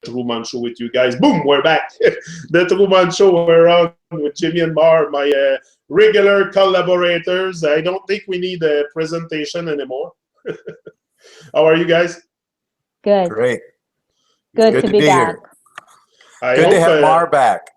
Tru-Mon Show with you guys. Boom, we're back. The Tru-Mon Show, we're on with Jimmy and Mar, my regular collaborators. I don't think we need a presentation anymore. How are you guys? Good. Great. Good to be back. I Good hope, to have Mar back.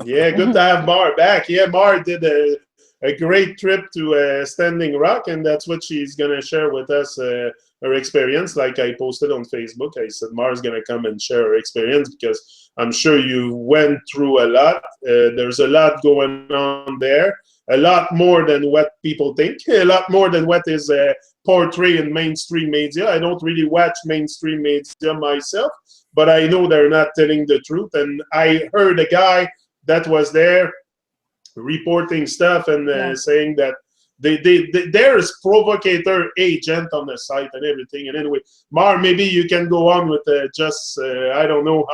Yeah, good to have Mar back. Yeah, Mar did a great trip to Standing Rock, and that's what she's going to share with us, her experience. Like I posted on Facebook, I said Mar's going to come and share her experience because I'm sure you went through a lot. There's a lot going on there, a lot more than what people think, a lot more than what is portrayed in mainstream media. I don't really watch mainstream media myself, but I know they're not telling the truth. And I heard a guy that was there reporting stuff and saying that there's provocateur agent on the site and everything. And anyway, Mar, maybe you can go on with just I don't know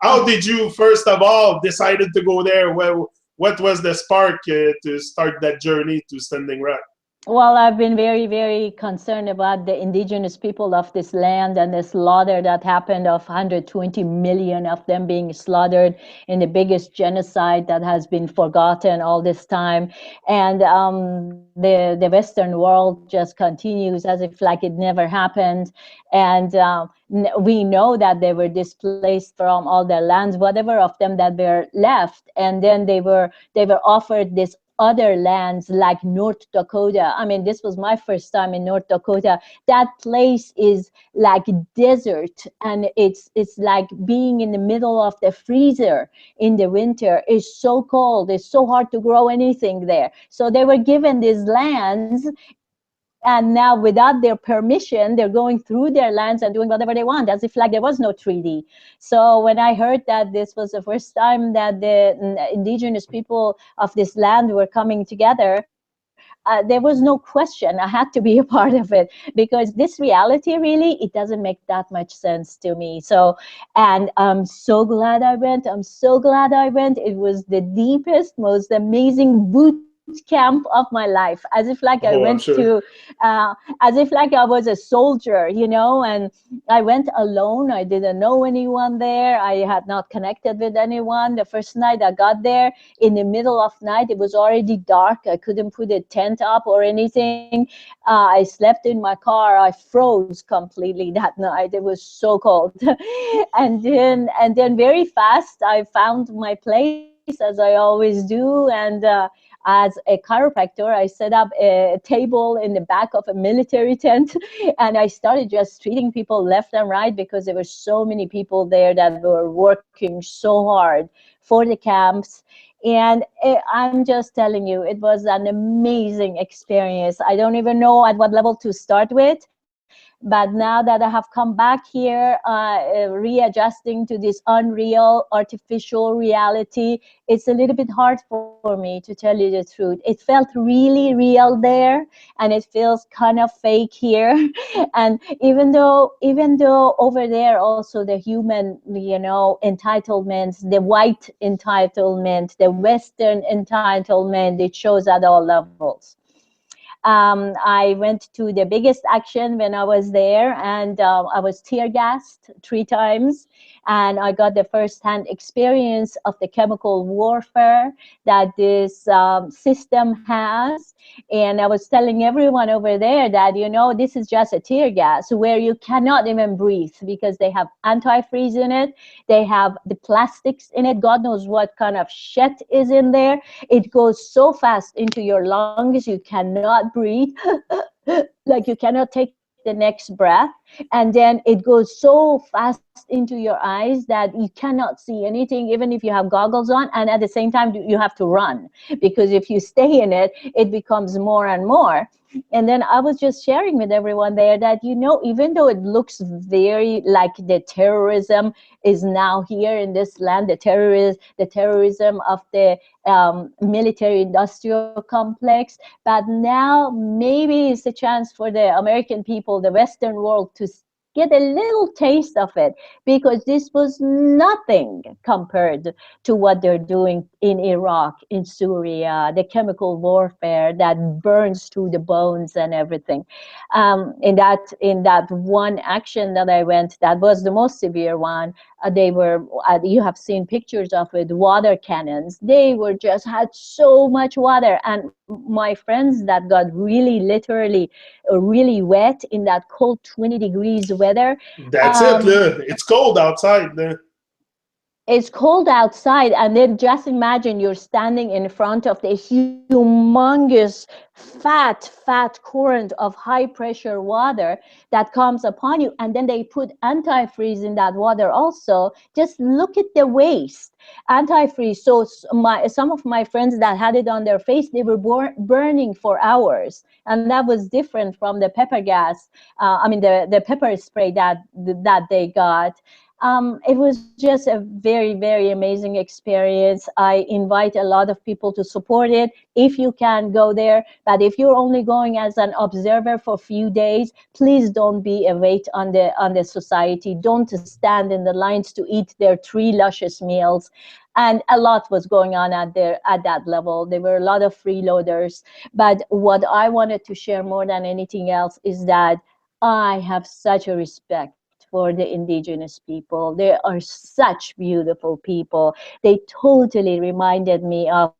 how did you first of all decided to go there? Well, what was the spark to start that journey to Standing Rock? Well, I've been very, very concerned about the indigenous people of this land and the slaughter that happened of 120 million of them being slaughtered in the biggest genocide that has been forgotten all this time. And the Western world just continues as if like it never happened. And we know that they were displaced from all their lands, whatever of them that were left. And then they were offered this other lands like North Dakota. I mean, this was my first time in North Dakota. That place is like desert, and it's like being in the middle of the freezer in the winter. It's so cold. It's so hard to grow anything there. So they were given these lands, and now without their permission, they're going through their lands and doing whatever they want, as if like there was no treaty. So when I heard that this was the first time that the indigenous people of this land were coming together, there was no question. I had to be a part of it, because this reality really, it doesn't make that much sense to me. So, and I'm so glad I went. I'm so glad I went. It was the deepest, most amazing boot camp of my life, as if like I went to as if like I was a soldier, you know. And I went alone. I didn't know anyone there. I had not connected with anyone. The first night I got there, in the middle of night, it was already dark. I couldn't put a tent up or anything. I slept in my car. I froze completely that night. It was so cold. and then very fast I found my place, as I always do. And as a chiropractor, I set up a table in the back of a military tent, and I started just treating people left and right, because there were so many people there that were working so hard for the camps. And I'm just telling you, it was an amazing experience. I don't even know at what level to start with. But now that I have come back here, readjusting to this unreal, artificial reality, it's a little bit hard for me, to tell you the truth. It felt really real there, and it feels kind of fake here. And even though over there also the human, you know, entitlements, the white entitlement, the Western entitlement, it shows at all levels. I went to the biggest action when I was there, and I was tear gassed 3 times, and I got the first-hand experience of the chemical warfare that this system has. And I was telling everyone over there that, you know, this is just a tear gas where you cannot even breathe, because they have antifreeze in it, they have the plastics in it, God knows what kind of shit is in there. It goes so fast into your lungs, you cannot breathe. Like you cannot take the next breath. And then it goes so fast into your eyes that you cannot see anything, even if you have goggles on. And at the same time, you have to run, because if you stay in it, it becomes more and more. And then I was just sharing with everyone there that, you know, even though it looks very like the terrorism is now here in this land, the terrorism of the military industrial complex, but now maybe it's a chance for the American people, the Western world, to get a little taste of it, because this was nothing compared to what they're doing in Iraq, in Syria, the chemical warfare that burns through the bones and everything. In that one action that I went, that was the most severe one. They were, you have seen pictures of with water cannons. They were just had so much water. And my friends that got really literally really wet in that cold 20 degrees weather. That's it. It's cold outside. It's cold outside, and then just imagine you're standing in front of the humongous fat current of high pressure water that comes upon you, and then they put antifreeze in that water also. Just look at the waste. Antifreeze. So some of my friends that had it on their face, they were burning for hours, and that was different from the pepper gas. I mean the pepper spray that they got. It was just a very, very amazing experience. I invite a lot of people to support it if you can go there. But if you're only going as an observer for a few days, please don't be a weight on the society. Don't stand in the lines to eat their 3 luscious meals. And a lot was going on at that level. There were a lot of freeloaders. But what I wanted to share more than anything else is that I have such a respect for the indigenous people. They are such beautiful people. They totally reminded me of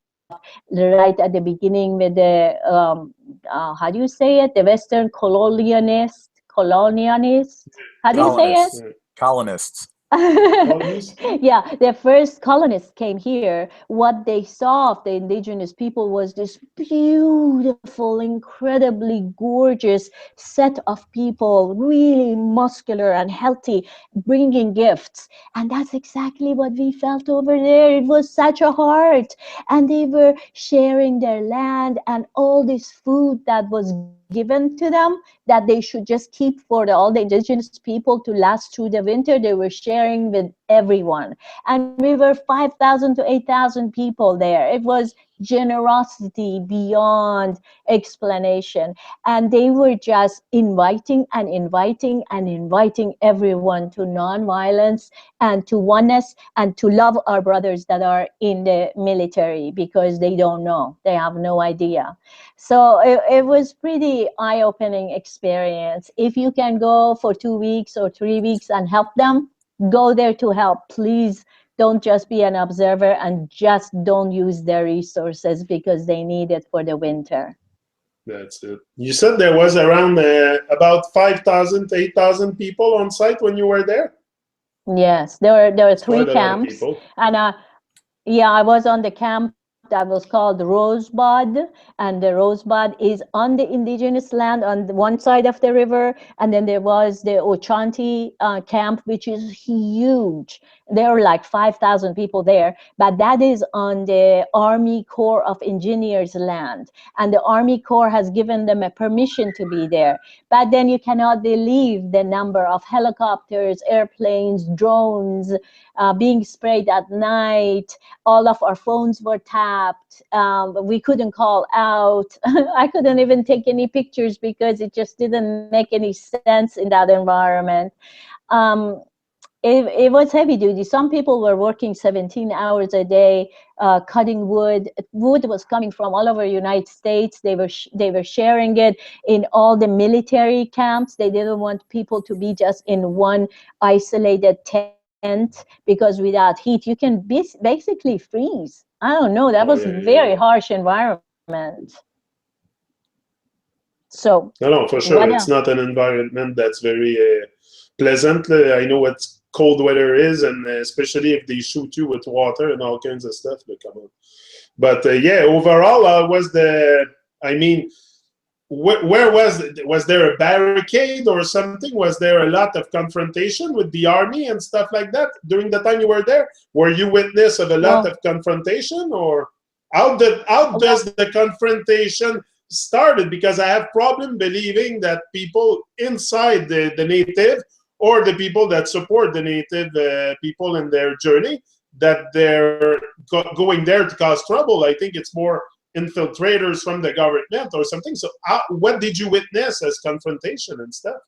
right at the beginning with the how do you say it? The Western colonialists. How do you say it? Colonists. Colonists. Colonies. Yeah, the first colonists came here. What they saw of the indigenous people was this beautiful, incredibly gorgeous set of people, really muscular and healthy, bringing gifts. And that's exactly what we felt over there. It was such a heart. And they were sharing their land and all this food that was given to them that they should just keep for all the indigenous people to last through the winter. They were sharing with everyone. And we were 5,000 to 8,000 people there. It was generosity beyond explanation. And they were just inviting and inviting and inviting everyone to nonviolence and to oneness and to love our brothers that are in the military, because they don't know. They have no idea. So it was pretty eye-opening experience. If you can go for 2 weeks or 3 weeks and help them, go there to help. Please don't just be an observer, and just don't use their resources because they need it for the winter. That's it. You said there was around about 5,000 to 8,000 people on site when you were there? Yes, there were It's three quite a lot of camps, people. and yeah, I was on the camp that was called Rosebud, and the Rosebud is on the indigenous land on the one side of the river, and then there was the Ochanti camp, which is huge. There are like 5,000 people there, but that is on the Army Corps of Engineers land, and the Army Corps has given them a permission to be there. But then you cannot believe the number of helicopters, airplanes, drones being sprayed at night. All of our phones were tapped. We couldn't call out. I couldn't even take any pictures because it just didn't make any sense in that environment. Um, it was heavy duty. Some people were working 17 hours a day, cutting wood. Wood was coming from all over the United States. They were sharing it in all the military camps. They didn't want people to be just in one isolated tent, because without heat, you can basically freeze. I don't know. That was Oh, a yeah, very yeah. harsh environment. So, No, for what sure. else? It's not an environment that's very pleasant. I know what cold weather is, and especially if they shoot you with water and all kinds of stuff. But come on. But yeah, overall, I mean, where was there a barricade or something? Was there a lot of confrontation with the army and stuff like that during the time you were there? Were you witness of a lot Well, of confrontation, or how well, does the confrontation started? Because I have problem believing that people inside the native, or the people that support the native people in their journey, that they're going there to cause trouble. I think it's more infiltrators from the government or something. So what did you witness as confrontation and stuff?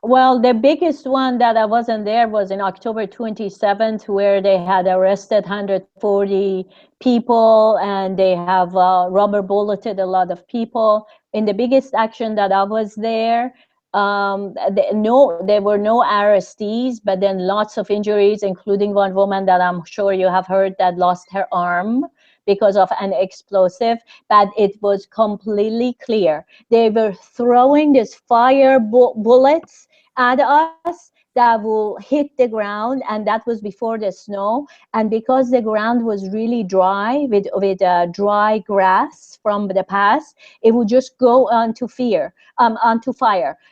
Well, the biggest one that I wasn't there was in October 27th, where they had arrested 140 people, and they have rubber bulleted a lot of people. In the biggest action that I was there, No, there were no arrestees, but then lots of injuries, including one woman that I'm sure you have heard that lost her arm because of an explosive. But it was completely clear. They were throwing these fire bullets at us that will hit the ground, and that was before the snow. And because the ground was really dry with dry grass from the past, it would just go onto fire.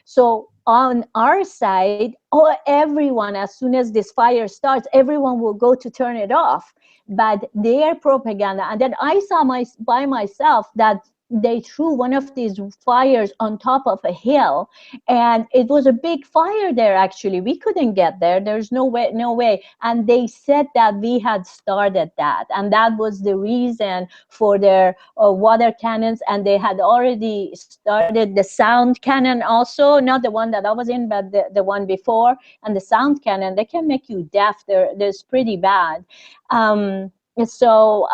So on our side, oh, everyone, as soon as this fire starts, everyone will go to turn it off. But their propaganda, and then I saw by myself that they threw one of these fires on top of a hill, and it was a big fire there. Actually, we couldn't get there. There's no way, no way. And they said that we had started that, and that was the reason for their water cannons. And they had already started the sound cannon also, not the one that I was in, but the one before. And the sound cannon, they can make you deaf. They're pretty bad. um, so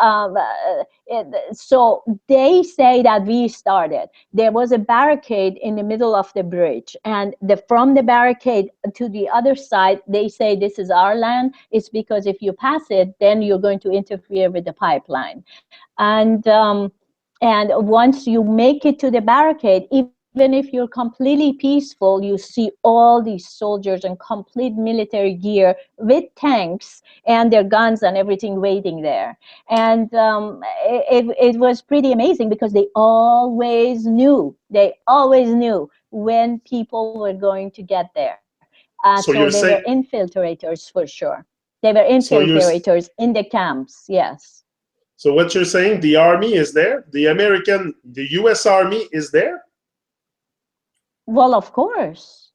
so they say that we started. There was a barricade in the middle of the bridge, and from the barricade to the other side, they say this is our land. It's because if you pass it, then you're going to interfere with the pipeline. And once you make it to the barricade, even if you're completely peaceful, you see all these soldiers in complete military gear with tanks and their guns and everything waiting there. And it was pretty amazing because they always knew when people were going to get there. So So you're they were saying, infiltrators for sure. They were so you're, infiltrators in the camps, yes. so what you're saying, the army is there, the U.S. Army is there. Well, of course.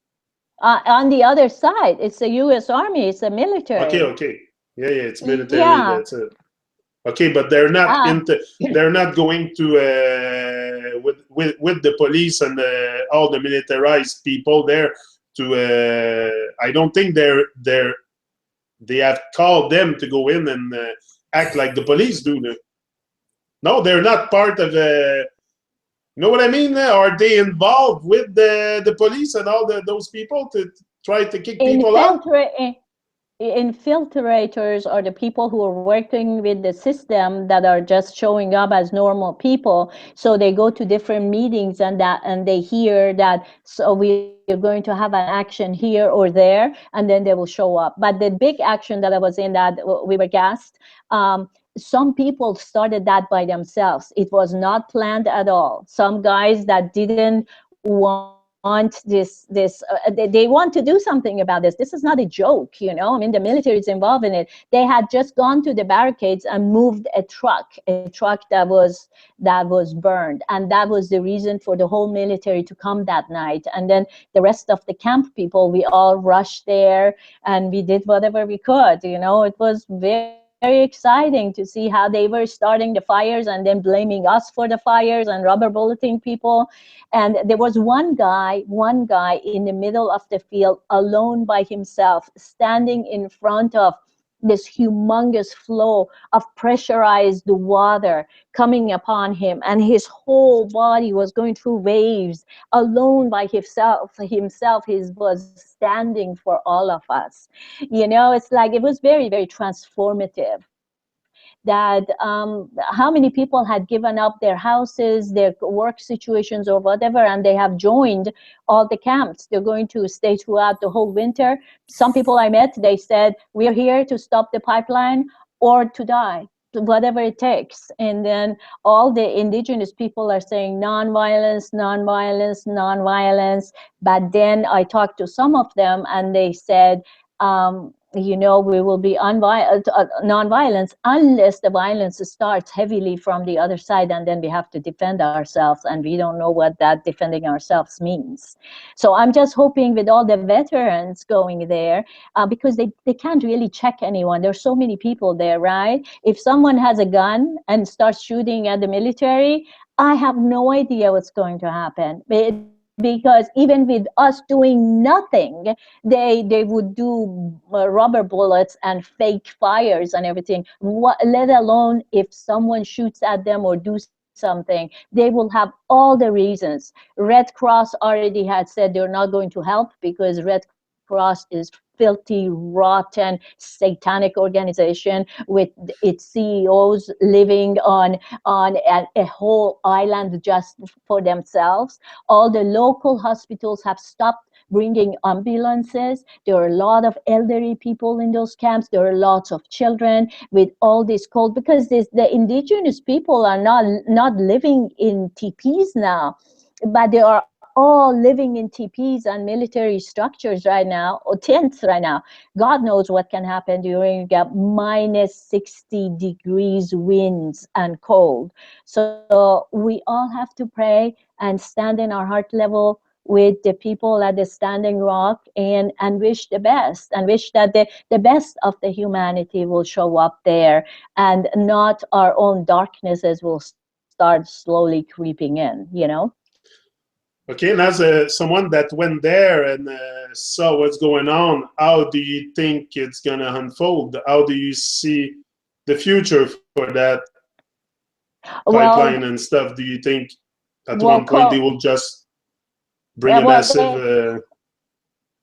On the other side, it's the U.S. Army, it's the Okay, military. okay, yeah, it's military. Yeah. That's it. Okay, but they're not Ah, into. They're not going to with the police and all the militarized people there to. I don't think they have called them to go in and act like the police do. No, they're not part of. You know what I mean? Are they involved with the police and all those people to try to kick people out? infiltrate. Infiltrators are the people who are working with the system that are just showing up as normal people. So they go to different meetings, and they hear that, so we are going to have an action here or there, and then they will show up. But the big action that I was in, that we were gassed, some people started that by themselves. It was not planned at all. Some guys that didn't want they want to do something about this. This is not a joke, I mean, the military is involved in it. They had just gone to the barricades and moved a truck that was burned, and that was the reason for the whole military to come that night. And then the rest of the camp people, we all rushed there, and we did whatever we could. It was very exciting to see how they were starting the fires and then blaming us for the fires and rubber bulleting people. And there was one guy in the middle of the field, alone by himself, standing in front of this humongous flow of pressurized water coming upon him, and his whole body was going through waves, alone by himself. He was standing for all of us. It's like, it was very, very transformative, that how many people had given up their houses, their work situations, or whatever, and they have joined all the camps. They're going to stay throughout the whole winter. Some people I met, they said, we're here to stop the pipeline or to die, whatever it takes. And then all the indigenous people are saying nonviolence, nonviolence, nonviolence. But then I talked to some of them, and they said, we will be nonviolence unless the violence starts heavily from the other side, and then we have to defend ourselves, and we don't know what that defending ourselves means. So I'm just hoping, with all the veterans going there, because they can't really check anyone. There's so many people there, right? If someone has a gun and starts shooting at the military, I have no idea what's going to happen. Because even with us doing nothing, they would do rubber bullets and fake fires and everything. Let alone if someone shoots at them or do something something, they will have all the reasons. Red Cross already had said they're not going to help because Red Cross is filthy, rotten, satanic organization with its CEOs living on a whole island just for themselves. All the local hospitals have stopped bringing ambulances. There are a lot of elderly people in those camps. There are lots of children with all this cold because the indigenous people are not living in teepees now, but they are all living in teepees and military structures right now, or tents right now. God knows what can happen during minus 60 degrees winds and cold. So we all have to pray and stand in our heart level with the people at the Standing Rock and wish the best and wish that the best of the humanity will show up there and not our own darknesses will start slowly creeping in. Okay, and as someone that went there and saw what's going on, how do you think it's going to unfold? How do you see the future for that pipeline Well, and stuff? Do you think at one well, point they will just bring yeah, a well, massive...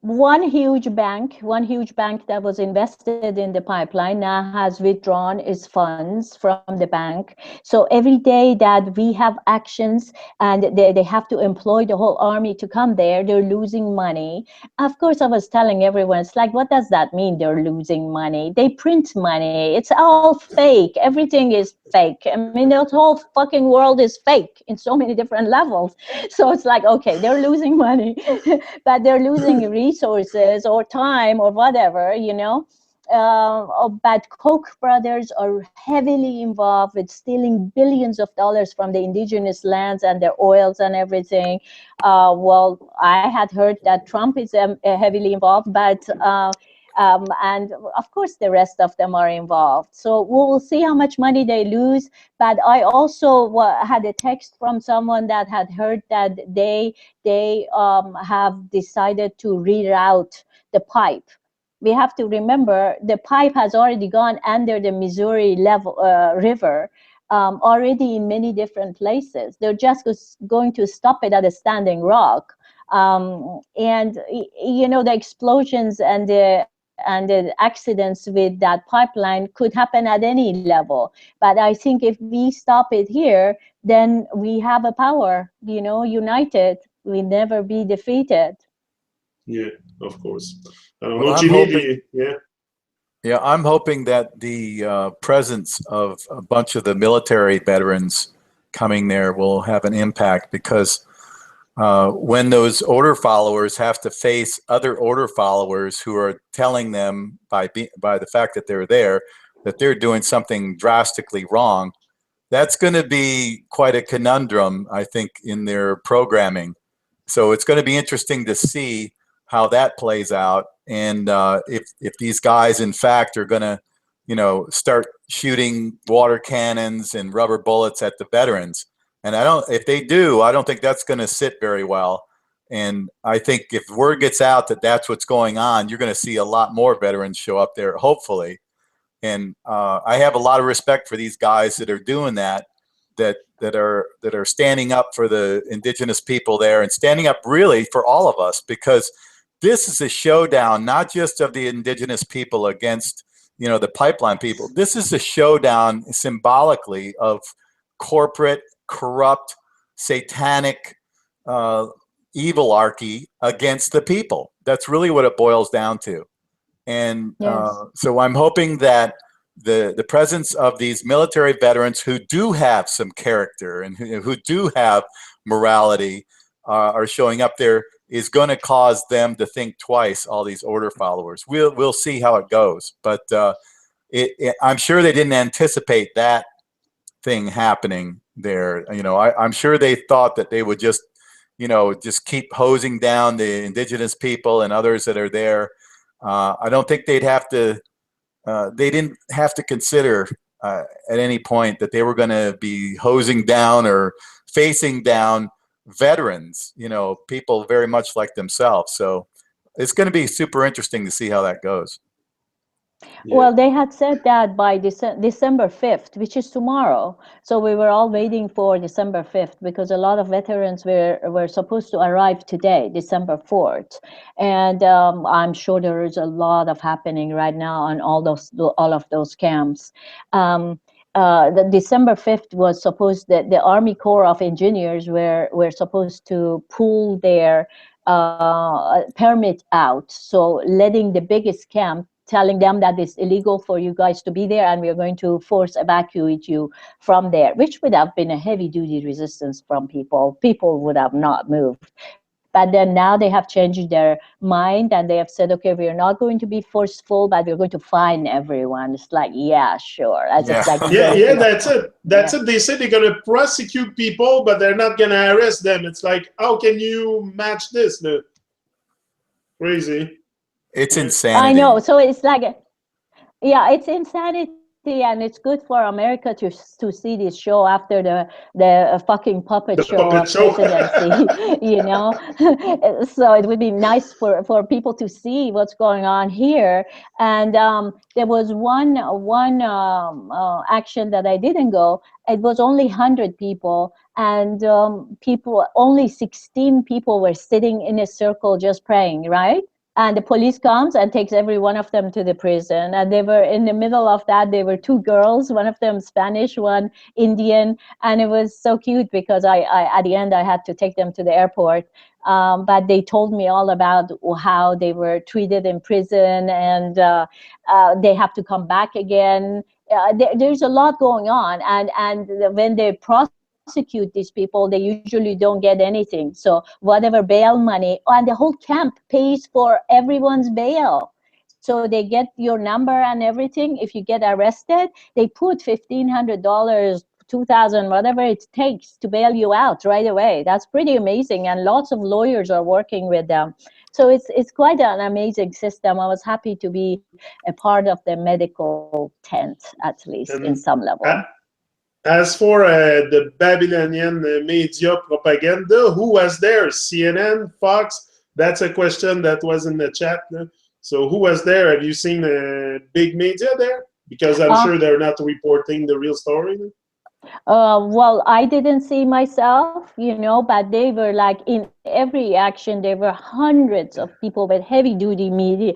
one huge bank that was invested in the pipeline now has withdrawn its funds from the bank. So every day that we have actions and they have to employ the whole army to come there, they're losing money. Of course, I was telling everyone, it's like, what does that mean they're losing money? They print money. It's all fake. Everything is fake. I mean, the whole fucking world is fake in so many different levels. So it's like, okay, they're losing money, but they're losing resources or time or whatever. But Koch brothers are heavily involved with stealing billions of dollars from the indigenous lands and their oils and everything. Well, I had heard that Trump is heavily involved, but and of course the rest of them are involved. So we will see how much money they lose. But I also had a text from someone that had heard that they have decided to reroute the pipe. We have to remember the pipe has already gone under the Missouri River already in many different places. They're just going to stop it at a Standing Rock. And the explosions and the accidents with that pipeline could happen at any level. But I think if we stop it here, then we have a power, united. We never be defeated. Yeah, of course. I don't Well, know, I'm Jimmy, hoping, yeah. yeah, I'm hoping that the presence of a bunch of the military veterans coming there will have an impact because when those order followers have to face other order followers who are telling them by the fact that they're there that they're doing something drastically wrong, that's going to be quite a conundrum, I think, in their programming. So it's going to be interesting to see how that plays out, and if these guys, in fact, are going to, start shooting water cannons and rubber bullets at the veterans. And if they do, I don't think that's going to sit very well. And I think if word gets out that that's what's going on, you're going to see a lot more veterans show up there, hopefully. And I have a lot of respect for these guys that are doing that are standing up for the indigenous people there and standing up really for all of us, because this is a showdown not just of the indigenous people against the pipeline people. This is a showdown symbolically of corporate, corrupt, satanic, evilarchy against the people. That's really what it boils down to. And Yes. so I'm hoping that the presence of these military veterans who do have some character and who do have morality are showing up there is going to cause them to think twice, all these order followers. We'll see how it goes. But I'm sure they didn't anticipate that thing happening there. I'm sure they thought that they would just keep hosing down the indigenous people and others that are there. I don't think they didn't have to consider at any point that they were going to be hosing down or facing down veterans, people very much like themselves. So it's going to be super interesting to see how that goes. Well, they had said that by December 5th, which is tomorrow. So we were all waiting for December 5th because a lot of veterans were supposed to arrive today, December 4th. And I'm sure there is a lot of happening right now on all of those camps. The December 5th was supposed that the Army Corps of Engineers were supposed to pull their permit out. So letting the biggest camp, telling them that it's illegal for you guys to be there and we're going to force evacuate you from there, which would have been a heavy duty resistance from people. People would have not moved. But then now they have changed their mind and they have said, okay, we're not going to be forceful, but we're going to fine everyone. It's like, yeah, sure. I just like yeah, that's it. That's it. They say they're going to prosecute people, but they're not going to arrest them. It's like, how can you match this? No. Crazy. It's insanity. I know. So it's like, yeah, it's insanity, and it's good for America to see this show after the fucking puppet show puppet of show. presidency, you know. So it would be nice for people to see what's going on here. And there was one action that I didn't go. It was only 100 people, and people only 16 people were sitting in a circle just praying, right? And the police comes and takes every one of them to the prison. And they were in the middle of that. They were two girls, one of them Spanish, one Indian. And it was so cute because I at the end, I had to take them to the airport. But they told me all about how they were treated in prison and they have to come back again. There's a lot going on. And when they prosecute these people, they usually don't get anything. So whatever bail money, and the whole camp pays for everyone's bail. So they get your number and everything. If you get arrested, they put $1,500, 2,000, whatever it takes to bail you out right away. That's pretty amazing. And lots of lawyers are working with them. So it's quite an amazing system. I was happy to be a part of the medical tent, at least in And some level. as for the Babylonian media propaganda, who was there? CNN, Fox? That's a question that was in the chat. So who was there? Have you seen big media there? Because I'm sure they're not reporting the real story. Well, I didn't see myself, but they were like in every action. There were hundreds of people with heavy-duty media,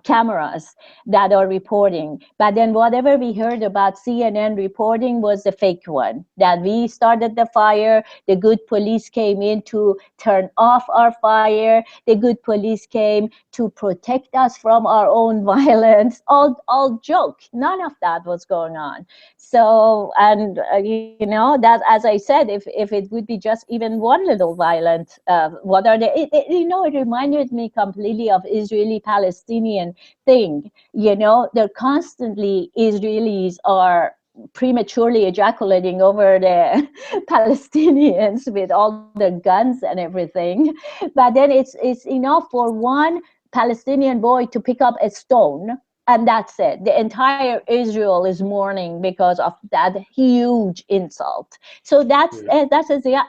cameras that are reporting. But then whatever we heard about CNN reporting was the fake one. That we started the fire, the good police came in to turn off our fire, the good police came to protect us from our own violence. All joke. None of that was going on. So, and that, as I said, if it would be just even one little violent, what are they? It reminded me completely of Israeli-Palestinian thing. They're constantly, Israelis are prematurely ejaculating over the Palestinians with all their guns and everything. But then it's enough for one Palestinian boy to pick up a stone, and that's it. The entire Israel is mourning because of that huge insult. So that's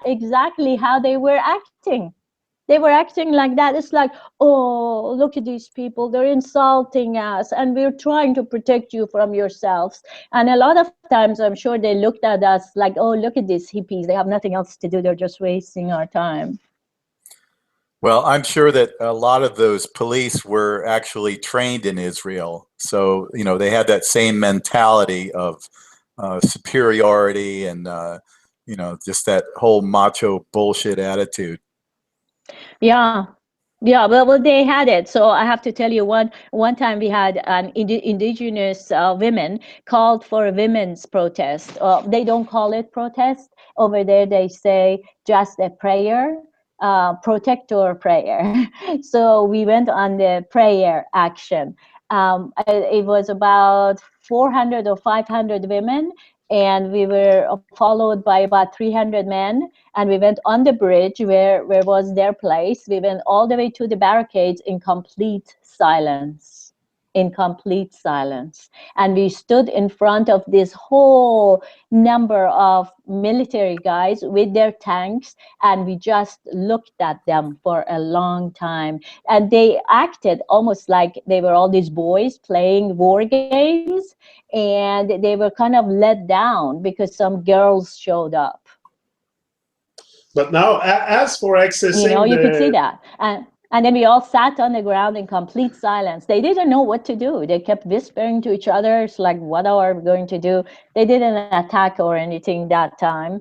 exactly how they were acting. They were acting like that. It's like, oh, look at these people. They're insulting us, and we're trying to protect you from yourselves. And a lot of times, I'm sure they looked at us like, oh, look at these hippies. They have nothing else to do. They're just wasting our time. Well, I'm sure that a lot of those police were actually trained in Israel. So, they had that same mentality of superiority and, just that whole macho bullshit attitude. Yeah. Yeah, well, they had it. So I have to tell you, one time we had an indigenous women called for a women's protest. They don't call it protest. Over there, they say just a prayer, protector prayer. So we went on the prayer action. It was about 400 or 500 women, and we were followed by about 300 men. And we went on the bridge where was their place. We went all the way to the barricades in complete silence. in complete silence. And we stood in front of this whole number of military guys with their tanks, and we just looked at them for a long time. And they acted almost like they were all these boys playing war games, and they were kind of let down because some girls showed up. But now, as for accessing You could see the that. And then we all sat on the ground in complete silence. They didn't know what to do. They kept whispering to each other. It's like, what are we going to do? They didn't attack or anything that time.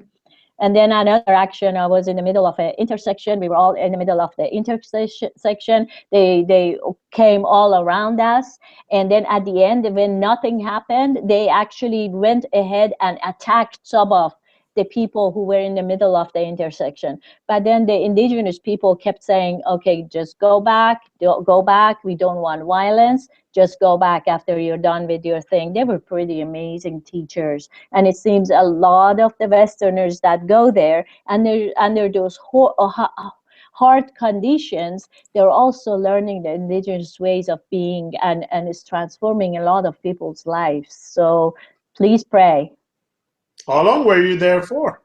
And then another action, I was in the middle of an intersection. We were all in the middle of the intersection. They came all around us. And then at the end, when nothing happened, they actually went ahead and attacked some of the people who were in the middle of the intersection. But then the indigenous people kept saying, okay, just go back, go back. We don't want violence. Just go back after you're done with your thing. They were pretty amazing teachers. And it seems a lot of the Westerners that go there, and they're under those hard conditions, they're also learning the indigenous ways of being, and it's transforming a lot of people's lives. So please pray. how long were you there for?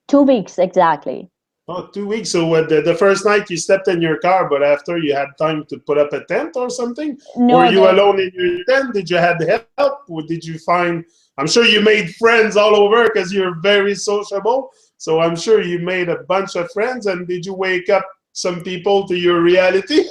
2 weeks exactly. Oh, 2 weeks. So the first night you stepped in your car, but after you had time to put up a tent or something? No, were you alone in your tent? Did you have help? Or did you find, I'm sure you made friends all over because you're very sociable. So I'm sure you made a bunch of friends. And did you wake up some people to your reality?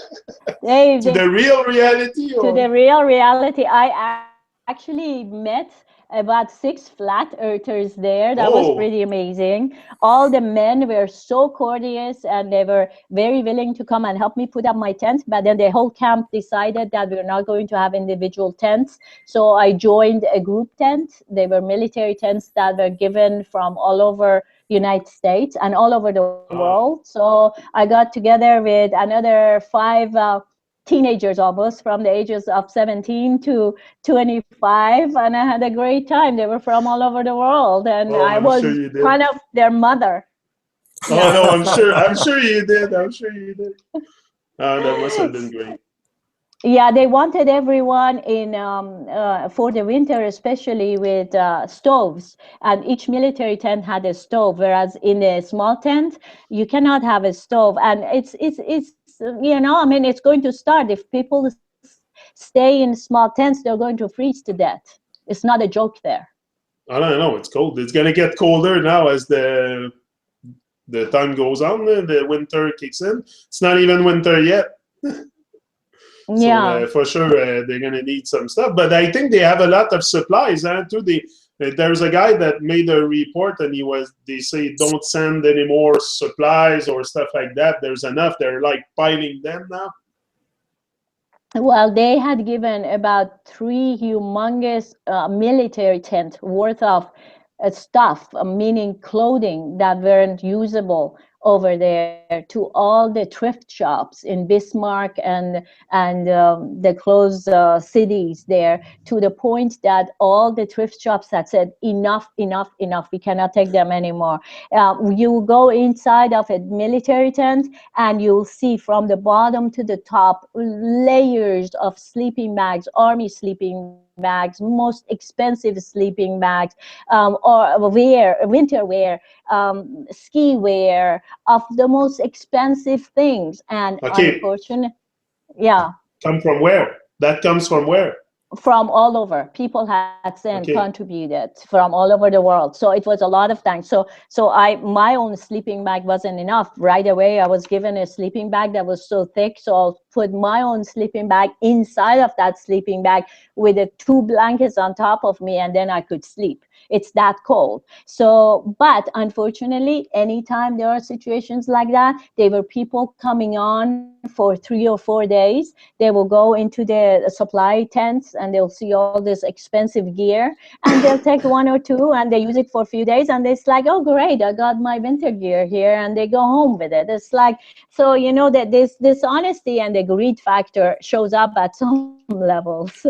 To the real reality? To the real reality. I actually met about 6 flat earthers there. That was pretty amazing. All the men were so courteous, and they were very willing to come and help me put up my tent. But then the whole camp decided that we're not going to have individual tents. So I joined a group tent. They were military tents that were given from all over United States and all over the world. So I got together with another 5 teenagers, almost from the ages of 17 to 25, and I had a great time. They were from all over the world, and I was kind of their mother. Oh no, I'm sure you did. I'm sure you did. That must have been great. Yeah, they wanted everyone in for the winter, especially with stoves, and each military tent had a stove, whereas in a small tent you cannot have a stove. And it's I mean, it's going to start. If people stay in small tents, they're going to freeze to death. It's not a joke there. I don't know. It's cold. It's gonna get colder now as the time goes on. The winter kicks in. It's not even winter yet. Yeah, so for sure they're gonna need some stuff. But I think they have a lot of supplies. Too. There's a guy that made a report, and they say don't send any more supplies or stuff like that. There's enough. They're like piling them now. Well, they had given about 3 humongous military tent worth of stuff, meaning clothing that weren't usable over there, to all the thrift shops in Bismarck and the closed cities there, to the point that all the thrift shops had said enough, enough, enough. We cannot take them anymore. You go inside of a military tent, and you'll see from the bottom to the top layers of sleeping bags, army sleeping bags, most expensive sleeping bags, or winter wear, ski wear, of the most expensive things. And unfortunately, yeah. Come from where? That comes from where? From all over. People had sent, contributed from all over the world. So it was a lot of things. So my own sleeping bag wasn't enough. Right away, I was given a sleeping bag that was so thick. So I'll put my own sleeping bag inside of that sleeping bag with 2 blankets on top of me, and then I could sleep. It's that cold. So, but unfortunately, anytime there are situations like that, there were people coming on for 3 or 4 days. They will go into the supply tents, and they'll see all this expensive gear, and they'll take 1 or 2, and they use it for a few days, and it's like, oh great, I got my winter gear here, and they go home with it. It's like, so that this dishonesty and the greed factor shows up at some levels.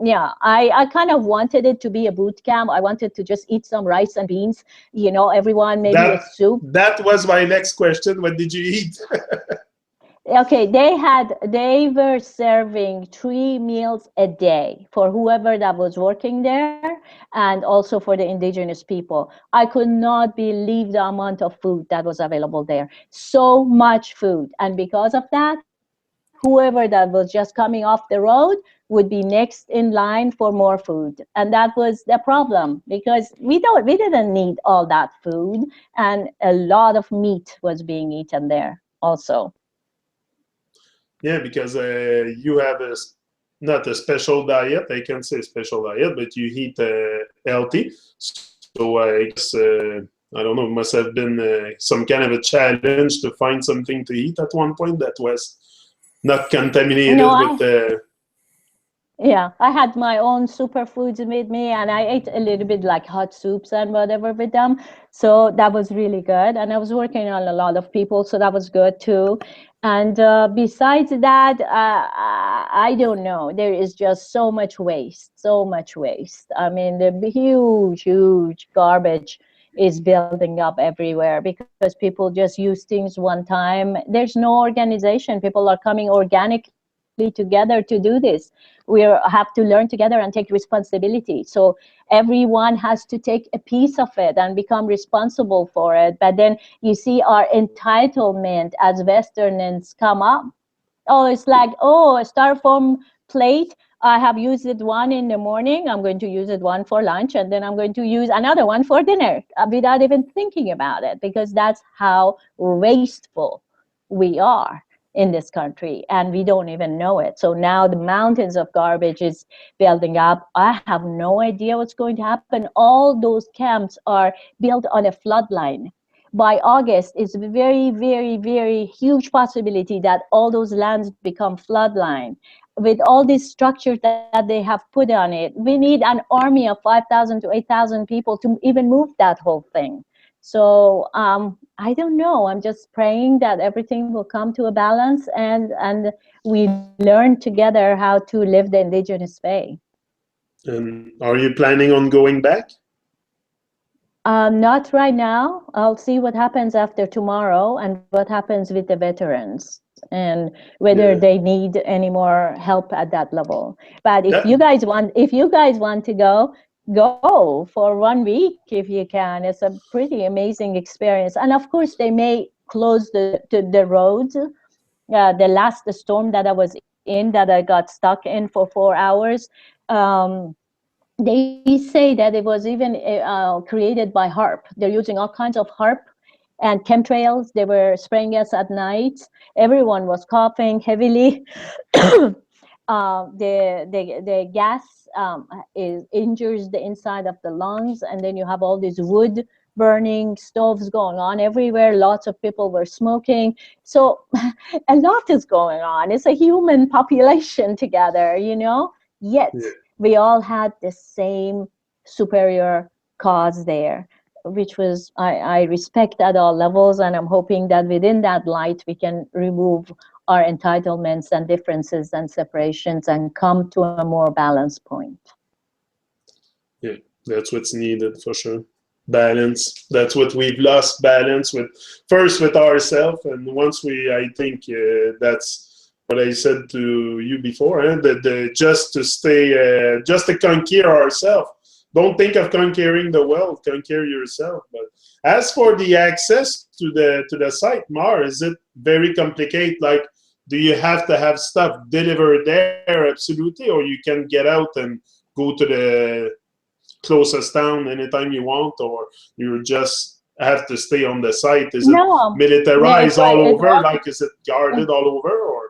Yeah, I kind of wanted it to be a boot camp. I wanted to just eat some rice and beans, everyone maybe a soup. That was my next question. What did you eat? Okay, they were serving 3 meals a day for whoever that was working there, and also for the indigenous people. I could not believe the amount of food that was available there. So much food. And because of that, whoever that was just coming off the road would be next in line for more food. And that was the problem because we didn't need all that food, and a lot of meat was being eaten there also. Yeah, because you have not a special diet. I can say special diet, but you eat healthy. So I guess I don't know. It must have been some kind of a challenge to find something to eat at one point that was not No, contaminated with the. yeah, I had my own superfoods with me, and I ate a little bit like hot soups and whatever with them. So that was really good. And I was working on a lot of people, so that was good too. And besides that, I don't know. There is just so much waste, so much waste. I mean, the huge, huge garbage is building up everywhere because people just use things one time. There's no organization. People are coming organically together to do this. We have to learn together and take responsibility. So everyone has to take a piece of it and become responsible for it. But then you see our entitlement as Westerners come up. Oh, it's like, oh, a styrofoam plate. I have used it one in the morning. I'm going to use it one for lunch, and then I'm going to use another one for dinner without even thinking about it, because that's how wasteful we are in this country, and we don't even know it. So now the mountains of garbage is building up. I have no idea what's going to happen. All those camps are built on a floodline. By August, it's a very, very, very huge possibility that all those lands become floodline. With all these structures that they have put on it, we need an army of 5,000 to 8,000 people to even move that whole thing. So I don't know. I'm just praying that everything will come to a balance, and we learn together how to live the indigenous way. And are you planning on going back? Not right now. I'll see what happens after tomorrow and what happens with the veterans and whether Yeah. they need any more help at that level. But Yeah. if you guys want to go for 1 week if you can. It's a pretty amazing experience. And of course, they may close the roads. The last storm that I was in, that I got stuck in for 4 hours. Um, they say that it was even created by HARP. They're using all kinds of HARP and chemtrails. They were spraying us at night. Everyone was coughing heavily. The gas injures the inside of the lungs, and then you have all these wood burning stoves going on everywhere. Lots of people were smoking. So a lot is going on. It's a human population together, Yet Yeah. we all had the same superior cause there, which was I respect at all levels, and I'm hoping that within that light we can remove our entitlements and differences and separations and come to a more balanced point. Yeah, that's what's needed for sure. Balance. That's what we've lost balance with. First with ourselves, and once I think that's what I said to you before. The just to stay, just to conquer ourselves. Don't think of conquering the world. Conquer yourself. But as for the access to the site, Mar, is it very complicated? Like, do you have to have stuff delivered there absolutely, or you can get out and go to the closest town anytime you want, or you just have to stay on the site? Is it No, militarized all over? Like, is it guarded all over, or?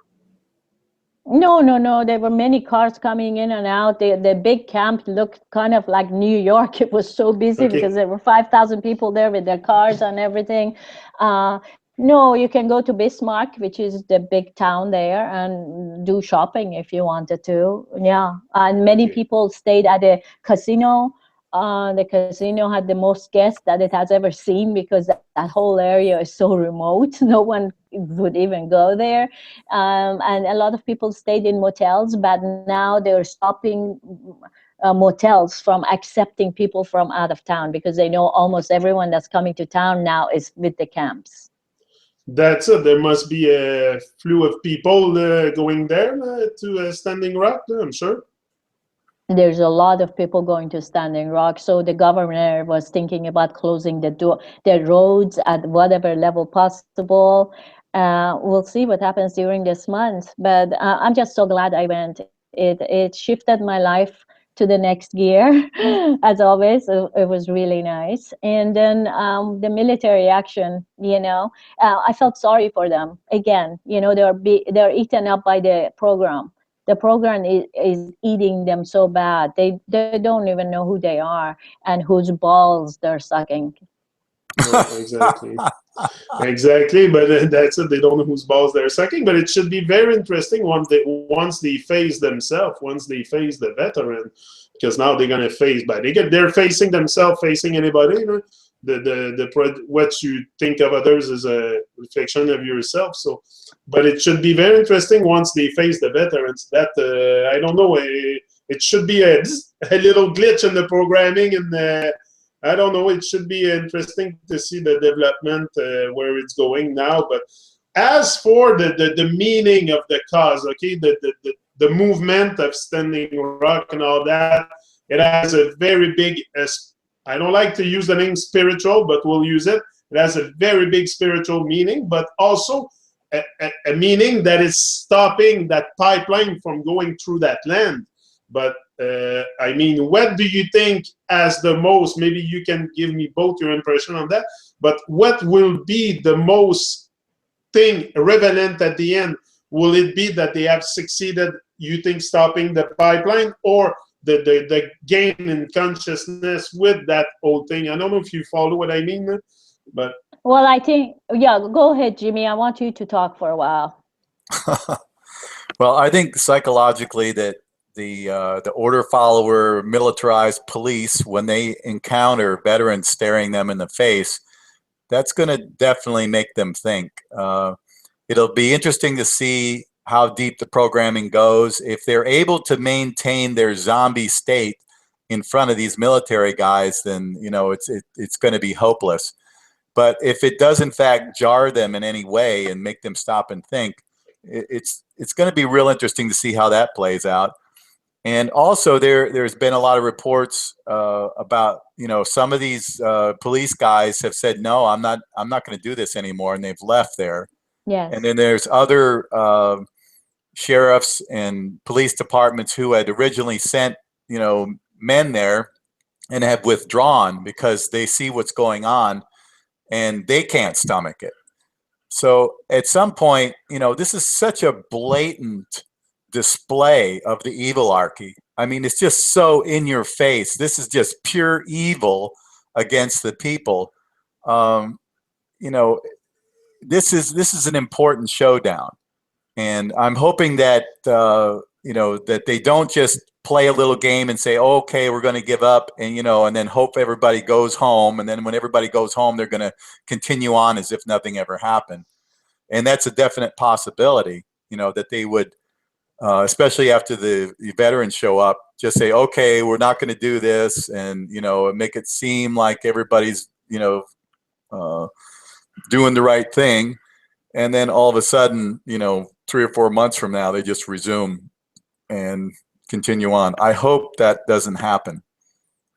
no. There were many cars coming in and out. The big camp looked kind of like New York. It was so busy because Okay. there were 5,000 people there with their cars and everything. No, you can go to Bismarck, which is the big town there, and do shopping if you wanted to. Yeah, and many Okay. people stayed at the casino. The casino had the most guests that it has ever seen because that whole area is so remote. No one would even go there. And a lot of people stayed in motels, but now they're stopping motels from accepting people from out of town because they know almost everyone that's coming to town now is with the camps. That's it. There must be a flow of people going there to Standing Rock, I'm sure. There's a lot of people going to Standing Rock. So the governor was thinking about closing the roads at whatever level possible. We'll see what happens during this month. But I'm just so glad I went. It shifted my life to the next gear, as always. It was really nice. And then the military action, I felt sorry for them. Again, they're eaten up by the program. The program is eating them so bad. They don't even know who they are and whose balls they're sucking. No, exactly. Exactly, but that's it. They don't know whose balls they're sucking. But it should be very interesting once they face themselves, once they face the veteran, because now they're gonna face. But they're facing themselves, facing anybody. What you think of others is a reflection of yourself. So, but it should be very interesting once they face the veterans. That I don't know. It should be a little glitch in the programming and. I don't know. It should be interesting to see the development where it's going now. But as for the meaning of the cause, okay, the movement of Standing Rock and all that, it has a very big. I don't like to use the name spiritual, but we'll use it. It has a very big spiritual meaning, but also a meaning that is stopping that pipeline from going through that land. But I mean, what do you think as the most, maybe you can give me both your impression on that, but what will be the most thing relevant at the end? Will it be that they have succeeded, you think, stopping the pipeline, or the gain in consciousness with that whole thing? I don't know if you follow what I mean, but... Well, I think, yeah, go ahead, Jimmy. I want you to talk for a while. Well, I think psychologically that the order follower militarized police, when they encounter veterans staring them in the face, that's going to definitely make them think. It'll be interesting to see how deep the programming goes. If they're able to maintain their zombie state in front of these military guys, then it's going to be hopeless. But if it does in fact jar them in any way and make them stop and think, it's going to be real interesting to see how that plays out. And also, there's been a lot of reports about some of these police guys have said, no, I'm not going to do this anymore, and they've left there. Yes. And then there's other sheriffs and police departments who had originally sent men there and have withdrawn because they see what's going on and they can't stomach it. So at some point, this is such a blatant display of the evilarchy. I mean, it's just so in your face. This is just pure evil against the people. This is an important showdown, and I'm hoping that that they don't just play a little game and say, oh, okay, we're going to give up, and and then hope everybody goes home, and then when everybody goes home, they're going to continue on as if nothing ever happened. And that's a definite possibility, that they would. Especially after the veterans show up, just say, okay, we're not going to do this, and make it seem like everybody's doing the right thing, and then all of a sudden 3 or 4 months from now they just resume and continue on. I hope that doesn't happen.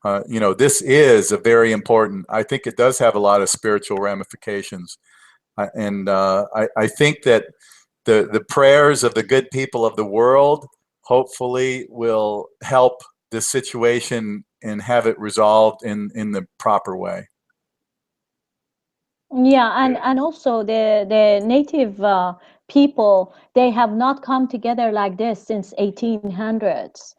This is a very important, I think it does have a lot of spiritual ramifications, and I think that the prayers of the good people of the world hopefully will help this situation and have it resolved in the proper way. Yeah, and also the native people, they have not come together like this since 1800s,